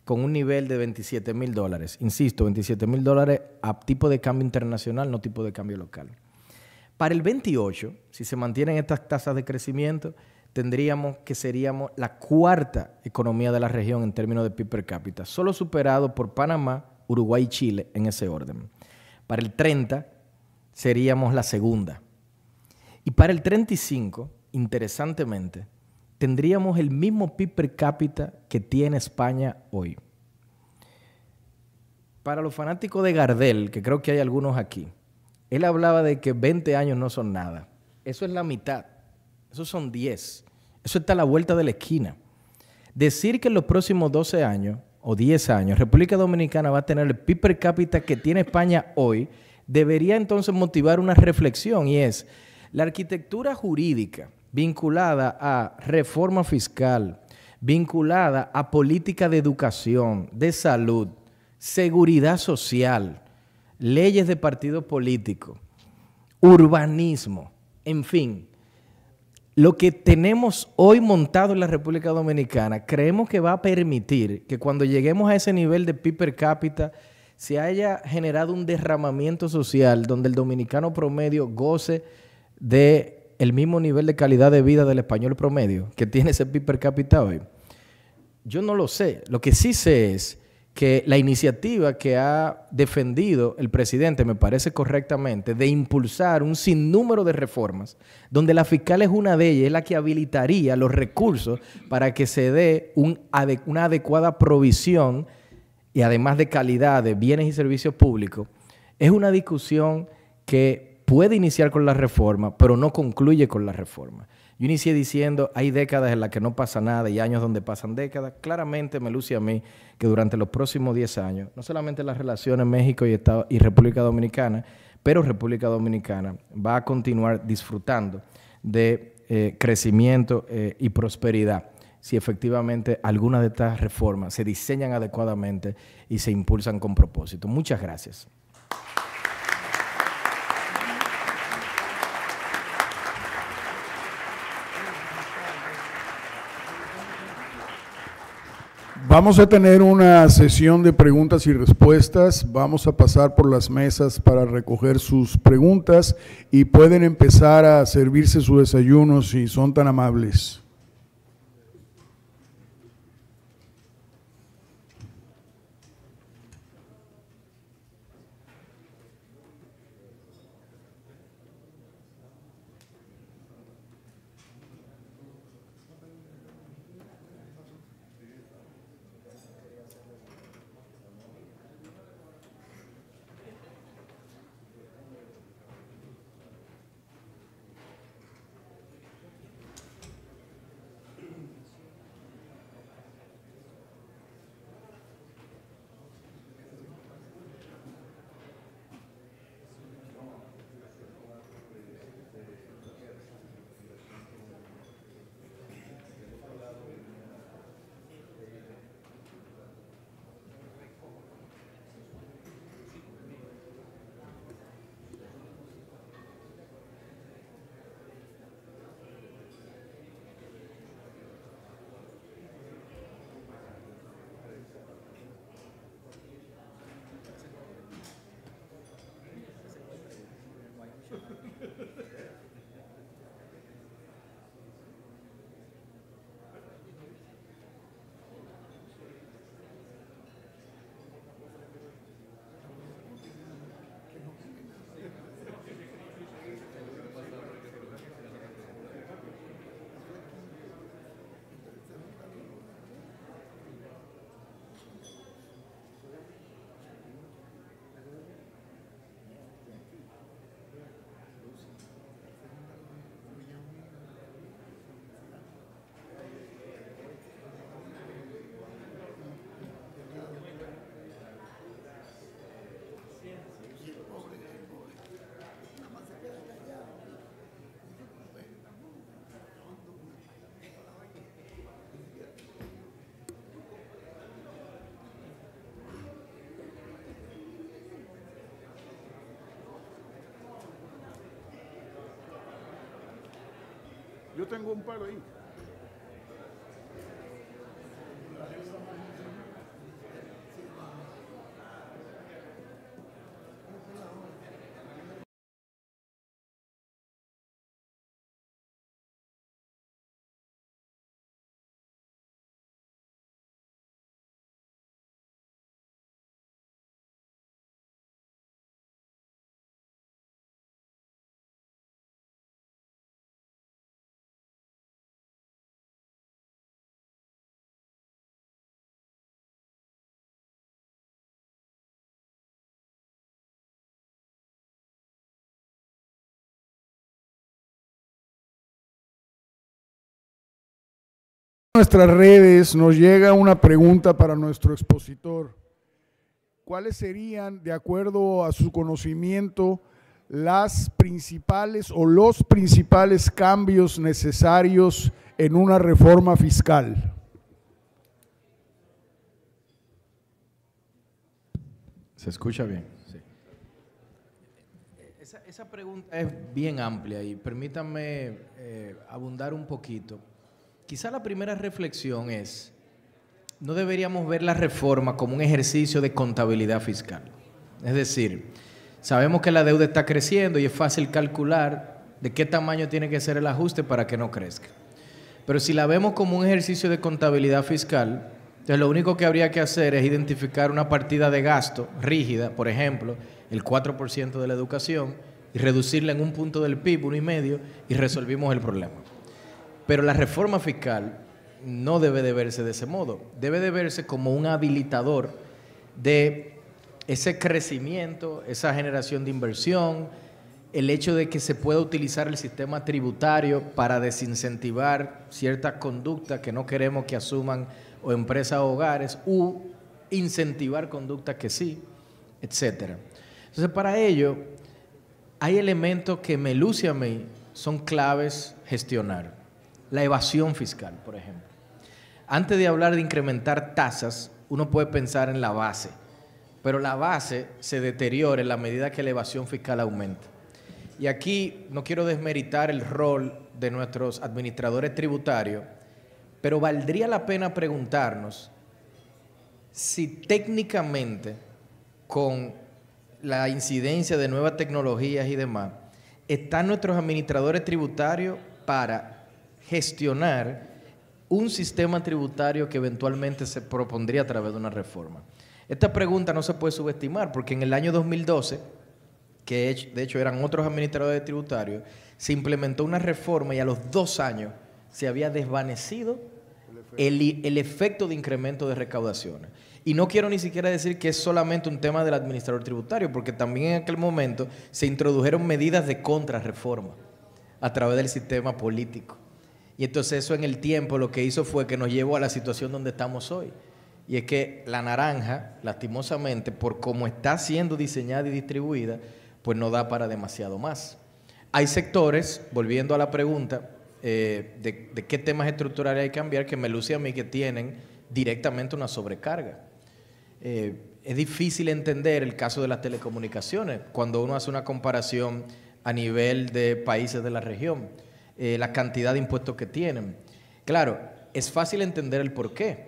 con un nivel de $27,000. Insisto, $27,000 a tipo de cambio internacional, no tipo de cambio local. Para el 28, si se mantienen estas tasas de crecimiento, tendríamos que seríamos la cuarta economía de la región en términos de PIB per cápita, solo superado por Panamá, Uruguay y Chile en ese orden. Para el 30, seríamos la segunda. Y para el 35, interesantemente, tendríamos el mismo PIB per cápita que tiene España hoy. Para los fanáticos de Gardel, que creo que hay algunos aquí, él hablaba de que 20 años no son nada. Eso es la mitad. Eso son 10. Eso está a la vuelta de la esquina. Decir que en los próximos 12 años o 10 años República Dominicana va a tener el PIB per cápita que tiene España hoy, debería entonces motivar una reflexión, y es la arquitectura jurídica vinculada a reforma fiscal, vinculada a política de educación, de salud, seguridad social, leyes de partido político, urbanismo, en fin. Lo que tenemos hoy montado en la República Dominicana, creemos que va a permitir que cuando lleguemos a ese nivel de PIB per cápita se haya generado un derramamiento social donde el dominicano promedio goce de el mismo nivel de calidad de vida del español promedio que tiene ese PIB per cápita hoy. Yo no lo sé. Lo que sí sé es que la iniciativa que ha defendido el presidente, me parece correctamente, de impulsar un sinnúmero de reformas, donde la fiscal es una de ellas, es la que habilitaría los recursos para que se dé una adecuada provisión y además de calidad de bienes y servicios públicos, es una discusión que puede iniciar con la reforma, pero no concluye con la reforma. Yo inicié diciendo, hay décadas en las que no pasa nada y años donde pasan décadas. Claramente me luce a mí que durante los próximos 10 años, no solamente las relaciones México y República Dominicana, pero República Dominicana va a continuar disfrutando de crecimiento y prosperidad si efectivamente algunas de estas reformas se diseñan adecuadamente y se impulsan con propósito. Muchas gracias. Vamos a tener una sesión de preguntas y respuestas. Vamos a pasar por las mesas para recoger sus preguntas y pueden empezar a servirse su desayuno si son tan amables. Yo tengo un par ahí. Nuestras redes nos llega una pregunta para nuestro expositor. ¿Cuáles serían, de acuerdo a su conocimiento, las principales o los principales cambios necesarios en una reforma fiscal? ¿Se escucha bien? Sí. Esa pregunta es bien amplia y permítanme abundar un poquito. Quizá la primera reflexión es, no deberíamos ver la reforma como un ejercicio de contabilidad fiscal. Es decir, sabemos que la deuda está creciendo y es fácil calcular de qué tamaño tiene que ser el ajuste para que no crezca. Pero si la vemos como un ejercicio de contabilidad fiscal, entonces lo único que habría que hacer es identificar una partida de gasto rígida, por ejemplo, el 4% de la educación, y reducirla en un punto del PIB, 1,5, y resolvimos el problema. Pero la reforma fiscal no debe de verse de ese modo. Debe de verse como un habilitador de ese crecimiento, esa generación de inversión, el hecho de que se pueda utilizar el sistema tributario para desincentivar ciertas conductas que no queremos que asuman o empresas o hogares, u incentivar conductas que sí, etcétera. Entonces, para ello, hay elementos que me luce a mí son claves gestionar. La evasión fiscal, por ejemplo. Antes de hablar de incrementar tasas, uno puede pensar en la base, pero la base se deteriora en la medida que la evasión fiscal aumenta. Y aquí no quiero desmeritar el rol de nuestros administradores tributarios, pero valdría la pena preguntarnos si técnicamente, con la incidencia de nuevas tecnologías y demás, están nuestros administradores tributarios para gestionar un sistema tributario que eventualmente se propondría a través de una reforma. Esta pregunta no se puede subestimar porque en el año 2012, que de hecho eran otros administradores tributarios, se implementó una reforma y a los 2 años se había desvanecido el efecto de incremento de recaudaciones. Y no quiero ni siquiera decir que es solamente un tema del administrador tributario, porque también en aquel momento se introdujeron medidas de contrarreforma a través del sistema político. Y entonces eso en el tiempo lo que hizo fue que nos llevó a la situación donde estamos hoy. Y es que la naranja, lastimosamente, por cómo está siendo diseñada y distribuida, pues no da para demasiado más. Hay sectores, volviendo a la pregunta, de qué temas estructurales hay que cambiar, que me luce a mí que tienen directamente una sobrecarga. Es difícil entender el caso de las telecomunicaciones cuando uno hace una comparación a nivel de países de la región. La cantidad de impuestos que tienen. Claro, es fácil entender el porqué.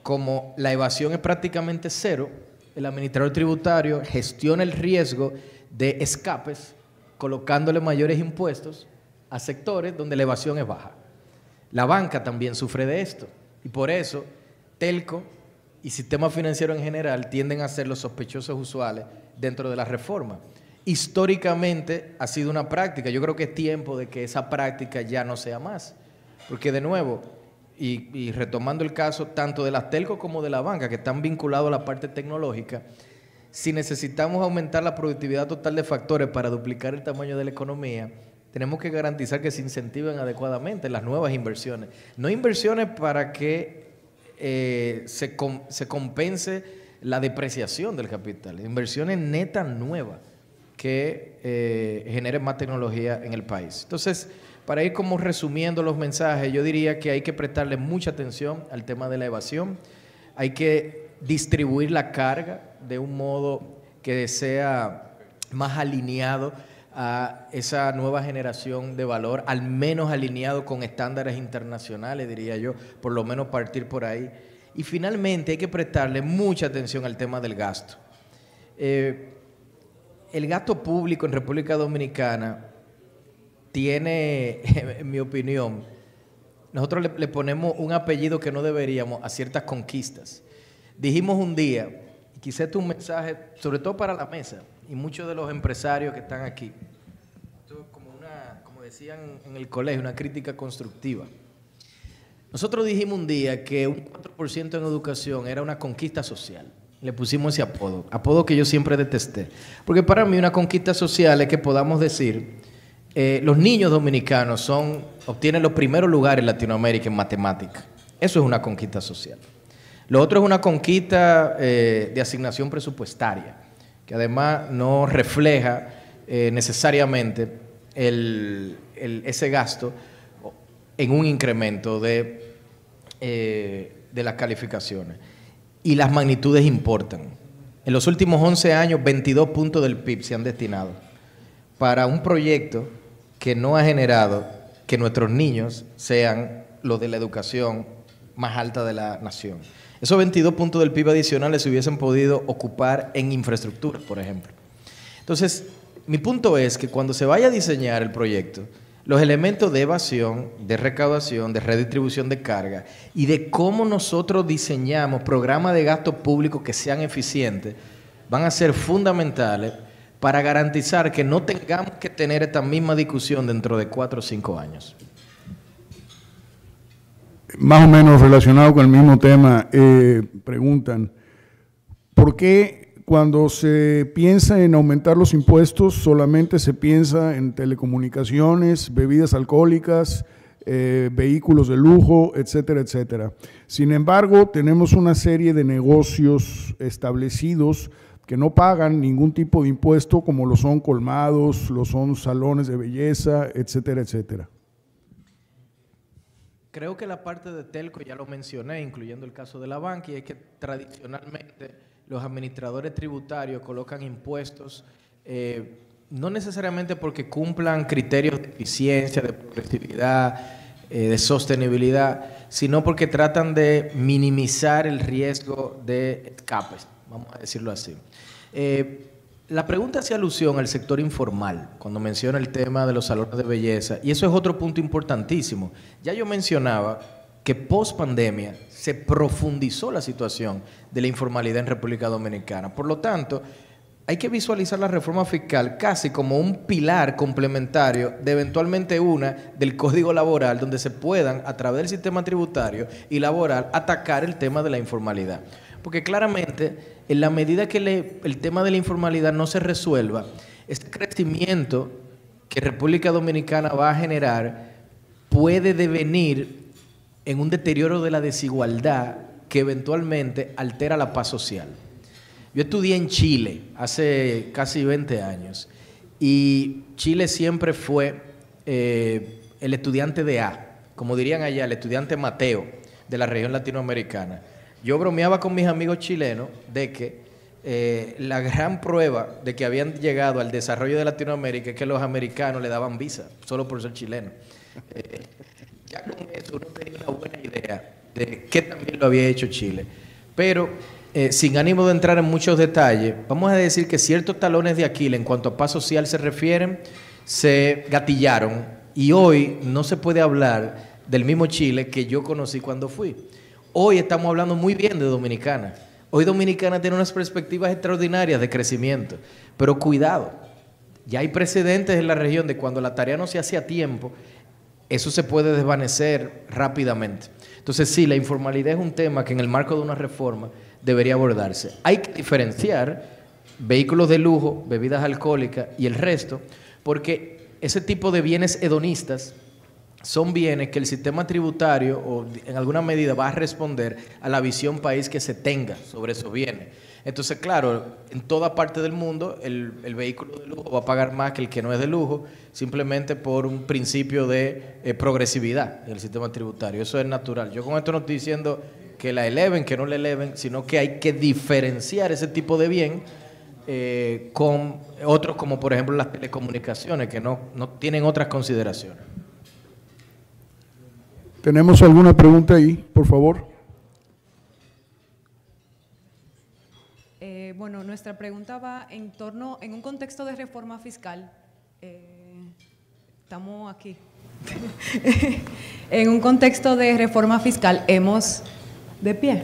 Como la evasión es prácticamente cero, el administrador tributario gestiona el riesgo de escapes colocándole mayores impuestos a sectores donde la evasión es baja. La banca también sufre de esto y por eso Telco y sistema financiero en general tienden a ser los sospechosos usuales dentro de la reforma. Históricamente ha sido una práctica. Yo creo que es tiempo de que esa práctica ya no sea más. Porque de nuevo, y retomando el caso tanto de las telcos como de la banca, que están vinculados a la parte tecnológica, si necesitamos aumentar la productividad total de factores para duplicar el tamaño de la economía, tenemos que garantizar que se incentiven adecuadamente las nuevas inversiones. No inversiones para que se compense la depreciación del capital, inversiones netas nuevas que generen más tecnología en el país. Entonces, para ir como resumiendo los mensajes, yo diría que hay que prestarle mucha atención al tema de la evasión, hay que distribuir la carga de un modo que sea más alineado a esa nueva generación de valor, al menos alineado con estándares internacionales, diría yo, por lo menos partir por ahí. Y finalmente hay que prestarle mucha atención al tema del gasto. El gasto público en República Dominicana tiene, en mi opinión, nosotros le ponemos un apellido que no deberíamos a ciertas conquistas. Dijimos un día, y quizás este es un mensaje, sobre todo para la mesa, y muchos de los empresarios que están aquí, esto es como decían en el colegio, una crítica constructiva. Nosotros dijimos un día que un 4% en educación era una conquista social. Le pusimos ese apodo que yo siempre detesté. Porque para mí una conquista social es que podamos decir, los niños dominicanos obtienen los primeros lugares en Latinoamérica en matemáticas. Eso es una conquista social. Lo otro es una conquista de asignación presupuestaria, que además no refleja necesariamente ese gasto en un incremento de las calificaciones. Y las magnitudes importan. En los últimos 11 años, 22 puntos del PIB se han destinado para un proyecto que no ha generado que nuestros niños sean los de la educación más alta de la nación. Esos 22 puntos del PIB adicionales se hubiesen podido ocupar en infraestructura, por ejemplo. Entonces, mi punto es que cuando se vaya a diseñar el proyecto, los elementos de evasión, de recaudación, de redistribución de carga y de cómo nosotros diseñamos programas de gasto público que sean eficientes van a ser fundamentales para garantizar que no tengamos que tener esta misma discusión dentro de 4 o 5 años. Más o menos relacionado con el mismo tema, preguntan, ¿por qué cuando se piensa en aumentar los impuestos solamente se piensa en telecomunicaciones, bebidas alcohólicas, vehículos de lujo, etcétera, etcétera? Sin embargo, tenemos una serie de negocios establecidos que no pagan ningún tipo de impuesto, como lo son colmados, lo son salones de belleza, etcétera, etcétera. Creo que la parte de telco ya lo mencioné, incluyendo el caso de la banca, y es que tradicionalmente los administradores tributarios colocan impuestos, no necesariamente porque cumplan criterios de eficiencia, de progresividad, de sostenibilidad, sino porque tratan de minimizar el riesgo de escapes, vamos a decirlo así. La pregunta hace alusión al sector informal, cuando menciona el tema de los salones de belleza, y eso es otro punto importantísimo. Ya yo mencionaba que post pandemia se profundizó la situación de la informalidad en República Dominicana. Por lo tanto, hay que visualizar la reforma fiscal casi como un pilar complementario de eventualmente una del Código Laboral, donde se puedan, a través del sistema tributario y laboral, atacar el tema de la informalidad. Porque claramente, en la medida que el tema de la informalidad no se resuelva, este crecimiento que República Dominicana va a generar puede devenir en un deterioro de la desigualdad que eventualmente altera la paz social. Yo estudié en Chile hace casi 20 años y Chile siempre fue el estudiante de A, como dirían allá, el estudiante Mateo de la región latinoamericana. Yo bromeaba con mis amigos chilenos de que la gran prueba de que habían llegado al desarrollo de Latinoamérica es que los americanos le daban visa solo por ser chilenos. Ya con eso uno tenía una buena idea de que también lo había hecho Chile. Pero sin ánimo de entrar en muchos detalles, vamos a decir que ciertos talones de Aquiles en cuanto a paz social se refieren, se gatillaron y hoy no se puede hablar del mismo Chile que yo conocí cuando fui. Hoy estamos hablando muy bien de Dominicana. Hoy Dominicana tiene unas perspectivas extraordinarias de crecimiento. Pero cuidado, ya hay precedentes en la región de cuando la tarea no se hace a tiempo, eso se puede desvanecer rápidamente. Entonces sí, la informalidad es un tema que en el marco de una reforma debería abordarse. Hay que diferenciar vehículos de lujo, bebidas alcohólicas y el resto, porque ese tipo de bienes hedonistas son bienes que el sistema tributario o en alguna medida va a responder a la visión país que se tenga sobre esos bienes. Entonces, claro, en toda parte del mundo el vehículo de lujo va a pagar más que el que no es de lujo, simplemente por un principio de progresividad en el sistema tributario. Eso es natural. Yo con esto no estoy diciendo que la eleven, que no la eleven, sino que hay que diferenciar ese tipo de bien con otros como por ejemplo las telecomunicaciones, que no tienen otras consideraciones. ¿Tenemos alguna pregunta ahí, por favor? Bueno, nuestra pregunta va en un contexto de reforma fiscal. Estamos aquí. En un contexto de reforma fiscal hemos... ¿De pie?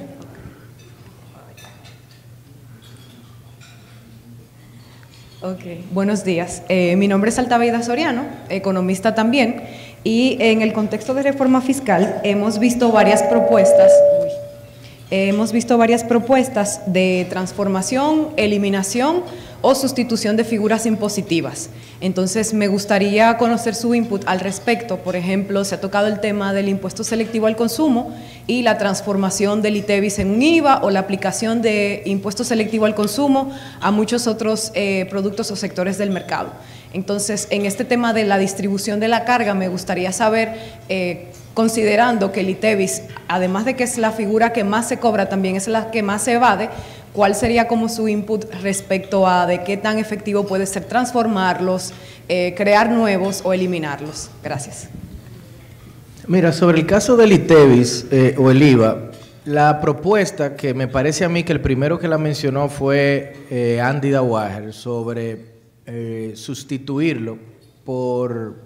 Ok, buenos días. Mi nombre es Altaveida Soriano, economista también, y en el contexto de reforma fiscal hemos visto varias propuestas. Hemos visto varias propuestas de transformación, eliminación o sustitución de figuras impositivas. Entonces, me gustaría conocer su input al respecto. Por ejemplo, se ha tocado el tema del impuesto selectivo al consumo y la transformación del ITEVIS en un IVA o la aplicación de impuesto selectivo al consumo a muchos otros productos o sectores del mercado. Entonces, en este tema de la distribución de la carga, me gustaría saber, considerando que el ITEVIS, además de que es la figura que más se cobra, también es la que más se evade, ¿cuál sería como su input respecto a de qué tan efectivo puede ser transformarlos, crear nuevos o eliminarlos? Gracias. Mira, sobre el caso del ITEVIS o el IVA, la propuesta que me parece a mí que el primero que la mencionó fue Andy Dawager sobre sustituirlo por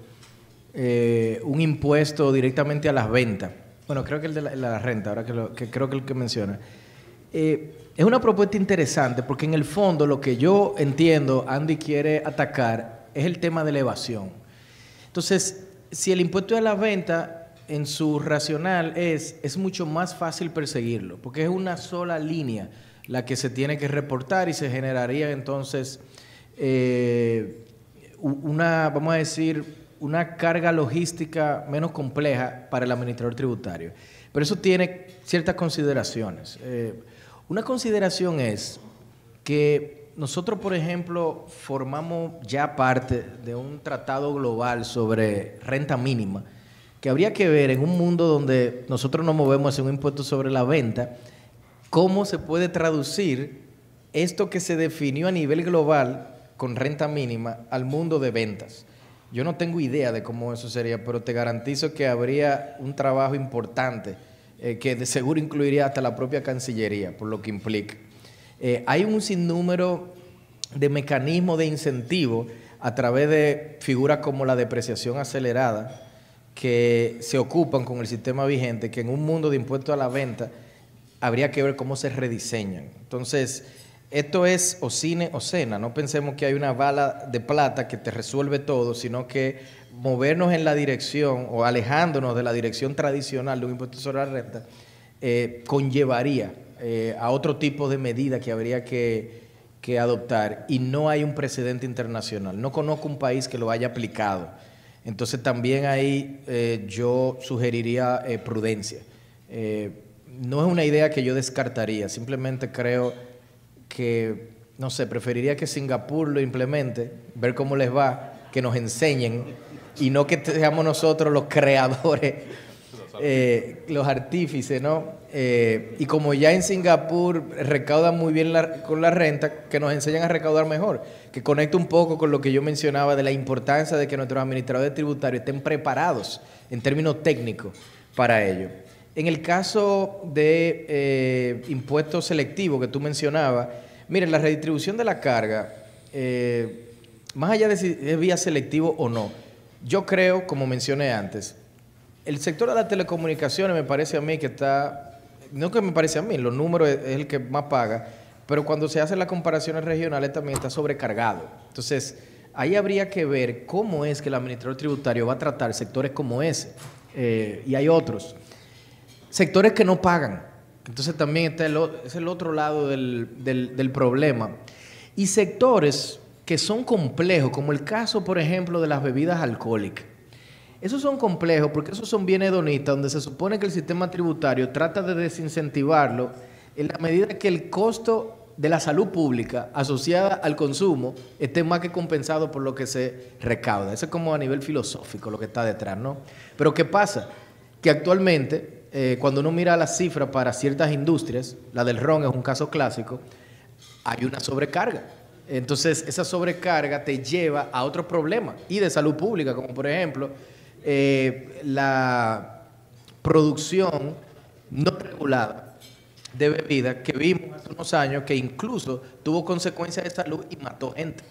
un impuesto directamente a las ventas. Bueno, creo que el de la renta, ahora que creo que el que menciona. Es una propuesta interesante porque en el fondo lo que yo entiendo Andy quiere atacar es el tema de la evasión. Entonces, si el impuesto a las ventas en su racional es mucho más fácil perseguirlo, porque es una sola línea la que se tiene que reportar y se generaría entonces vamos a decir, una carga logística menos compleja para el administrador tributario. Pero eso tiene ciertas consideraciones. Una consideración es que nosotros, por ejemplo, formamos ya parte de un tratado global sobre renta mínima, que habría que ver en un mundo donde nosotros nos movemos hacia un impuesto sobre la venta, cómo se puede traducir esto que se definió a nivel global con renta mínima al mundo de ventas. Yo no tengo idea de cómo eso sería, pero te garantizo que habría un trabajo importante que de seguro incluiría hasta la propia Cancillería, por lo que implica. Hay un sinnúmero de mecanismos de incentivo a través de figuras como la depreciación acelerada que se ocupan con el sistema vigente, que en un mundo de impuestos a la venta habría que ver cómo se rediseñan. Entonces, esto es o cine o cena. No pensemos que hay una bala de plata que te resuelve todo, sino que movernos en la dirección o alejándonos de la dirección tradicional de un impuesto sobre la renta conllevaría a otro tipo de medida que habría que adoptar, y no hay un precedente internacional. No conozco un país que lo haya aplicado. Entonces también ahí yo sugeriría prudencia. No es una idea que yo descartaría, simplemente creo que, no sé, preferiría que Singapur lo implemente, ver cómo les va, que nos enseñen y no que seamos nosotros los creadores, los artífices, ¿no? Y como ya en Singapur recaudan muy bien con la renta, que nos enseñen a recaudar mejor, que conecte un poco con lo que yo mencionaba de la importancia de que nuestros administradores tributarios estén preparados en términos técnicos para ello. En el caso de impuestos selectivos que tú mencionabas, miren, la redistribución de la carga, más allá de si es vía selectivo o no, yo creo, como mencioné antes, el sector de las telecomunicaciones me parece a mí que está, no que me parece a mí, los números es el que más paga, pero cuando se hacen las comparaciones regionales también está sobrecargado. Entonces, ahí habría que ver cómo es que el administrador tributario va a tratar sectores como ese, y hay otros. Sectores que no pagan, entonces también está es el otro lado del problema. Y sectores que son complejos, como el caso, por ejemplo, de las bebidas alcohólicas. Esos son complejos porque esos son bienes hedonistas, donde se supone que el sistema tributario trata de desincentivarlo en la medida que el costo de la salud pública asociada al consumo esté más que compensado por lo que se recauda. Eso es como a nivel filosófico lo que está detrás, ¿no? Pero ¿qué pasa? Que actualmente, cuando uno mira las cifras para ciertas industrias, la del ron es un caso clásico, hay una sobrecarga. Entonces, esa sobrecarga te lleva a otros problemas y de salud pública, como por ejemplo la producción no regulada de bebidas que vimos hace unos años que incluso tuvo consecuencias de salud y mató gente.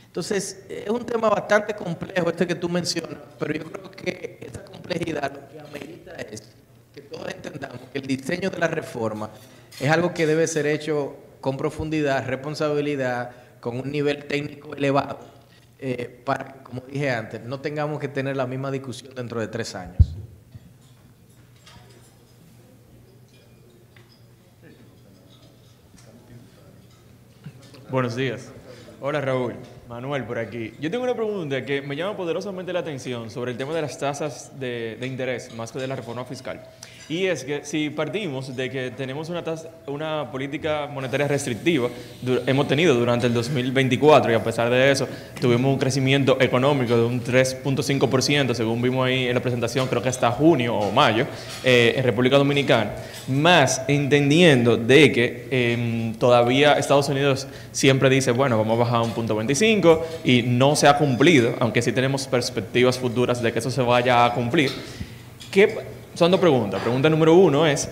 Entonces, es un tema bastante complejo este que tú mencionas, pero yo creo que esta complejidad lo que amerita es que todos entendamos que el diseño de la reforma es algo que debe ser hecho con profundidad, responsabilidad, con un nivel técnico elevado, para que, como dije antes, no tengamos que tener la misma discusión dentro de 3 años. Buenos días. Hola Raúl, Manuel por aquí. Yo tengo una pregunta que me llama poderosamente la atención sobre el tema de las tasas de interés, más que de la reforma fiscal. Y es que si partimos de que tenemos una política monetaria restrictiva, hemos tenido durante el 2024 y a pesar de eso tuvimos un crecimiento económico de un 3.5%, según vimos ahí en la presentación, creo que hasta junio o mayo, en República Dominicana, más entendiendo de que todavía Estados Unidos siempre dice, bueno, vamos a bajar a un 0.25 y no se ha cumplido, aunque sí tenemos perspectivas futuras de que eso se vaya a cumplir. Son 2 preguntas. Pregunta número 1 es,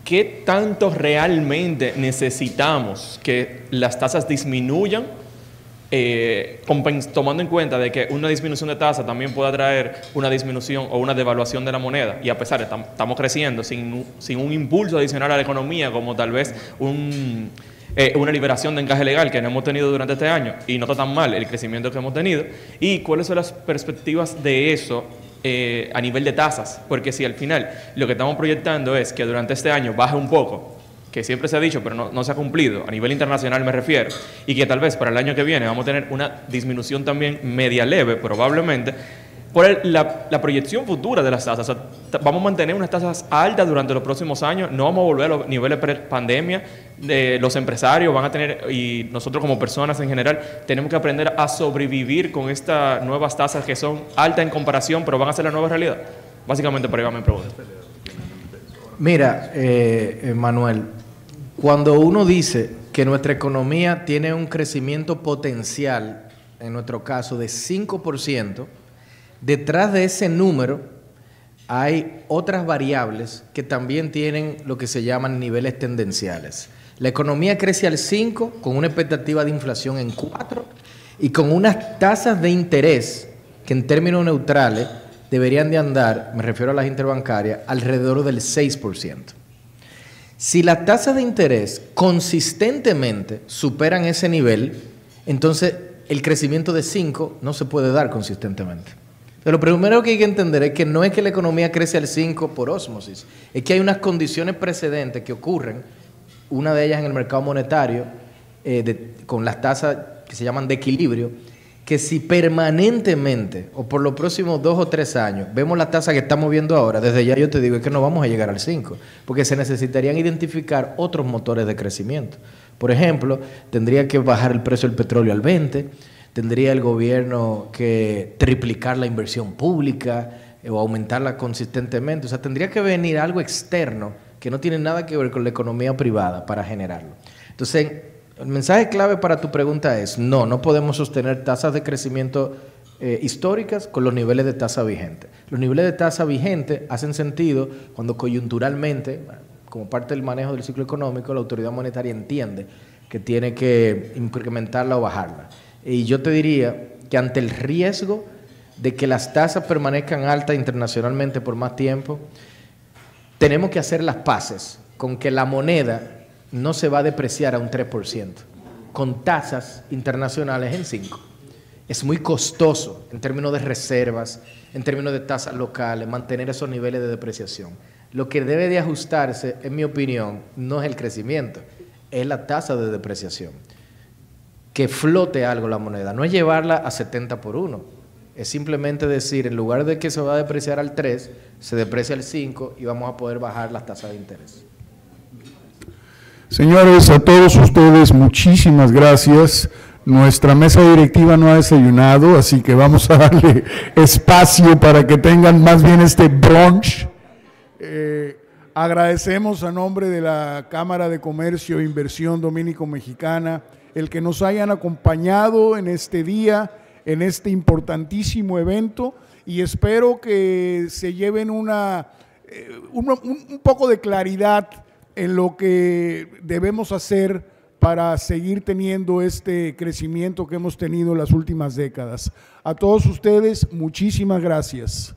¿qué tanto realmente necesitamos que las tasas disminuyan? Tomando en cuenta de que una disminución de tasa también puede traer una disminución o una devaluación de la moneda, y a pesar de que estamos creciendo sin un impulso adicional a la economía, como tal vez una liberación de encaje legal que no hemos tenido durante este año, y no está tan mal el crecimiento que hemos tenido, y cuáles son las perspectivas de eso a nivel de tasas, porque si al final lo que estamos proyectando es que durante este año baje un poco, que siempre se ha dicho pero no se ha cumplido, a nivel internacional me refiero, y que tal vez para el año que viene vamos a tener una disminución también media leve probablemente, por la proyección futura de las tasas. O sea, vamos a mantener unas tasas altas durante los próximos años, no vamos a volver a los niveles pre-pandemia. Los empresarios van a tener, y nosotros como personas en general, tenemos que aprender a sobrevivir con estas nuevas tasas que son altas en comparación, pero van a ser la nueva realidad. Básicamente, por ahí va mi pregunta. Mira, Manuel, cuando uno dice que nuestra economía tiene un crecimiento potencial, en nuestro caso de 5%, detrás de ese número hay otras variables que también tienen lo que se llaman niveles tendenciales. La economía crece al 5 con una expectativa de inflación en 4 y con unas tasas de interés que en términos neutrales deberían de andar, me refiero a las interbancarias, alrededor del 6%. Si las tasas de interés consistentemente superan ese nivel, entonces el crecimiento de 5 no se puede dar consistentemente. Pero lo primero que hay que entender es que no es que la economía crece al 5 por ósmosis, es que hay unas condiciones precedentes que ocurren, una de ellas en el mercado monetario, con las tasas que se llaman de equilibrio, que si permanentemente o por los próximos 2 o 3 años vemos las tasas que estamos viendo ahora, desde ya yo te digo es que no vamos a llegar al 5, porque se necesitarían identificar otros motores de crecimiento. Por ejemplo, tendría que bajar el precio del petróleo al 20%, tendría el gobierno que triplicar la inversión pública o aumentarla consistentemente. O sea, tendría que venir algo externo que no tiene nada que ver con la economía privada para generarlo. Entonces, el mensaje clave para tu pregunta es, no podemos sostener tasas de crecimiento históricas con los niveles de tasa vigente. Los niveles de tasa vigente hacen sentido cuando coyunturalmente, como parte del manejo del ciclo económico, la autoridad monetaria entiende que tiene que incrementarla o bajarla. Y yo te diría que ante el riesgo de que las tasas permanezcan altas internacionalmente por más tiempo, tenemos que hacer las paces con que la moneda no se va a depreciar a un 3%, con tasas internacionales en 5%. Es muy costoso en términos de reservas, en términos de tasas locales, mantener esos niveles de depreciación. Lo que debe de ajustarse, en mi opinión, no es el crecimiento, es la tasa de depreciación. Que flote algo la moneda, no es llevarla a 70 por 1, es simplemente decir, en lugar de que se va a depreciar al 3, se deprecia al 5 y vamos a poder bajar las tasas de interés. Señores, a todos ustedes, muchísimas gracias. Nuestra mesa directiva no ha desayunado, así que vamos a darle espacio para que tengan más bien este brunch. Agradecemos a nombre de la Cámara de Comercio e Inversión Dominico-Mexicana el que nos hayan acompañado en este día, en este importantísimo evento, y espero que se lleven un poco de claridad en lo que debemos hacer para seguir teniendo este crecimiento que hemos tenido en las últimas décadas. A todos ustedes, muchísimas gracias.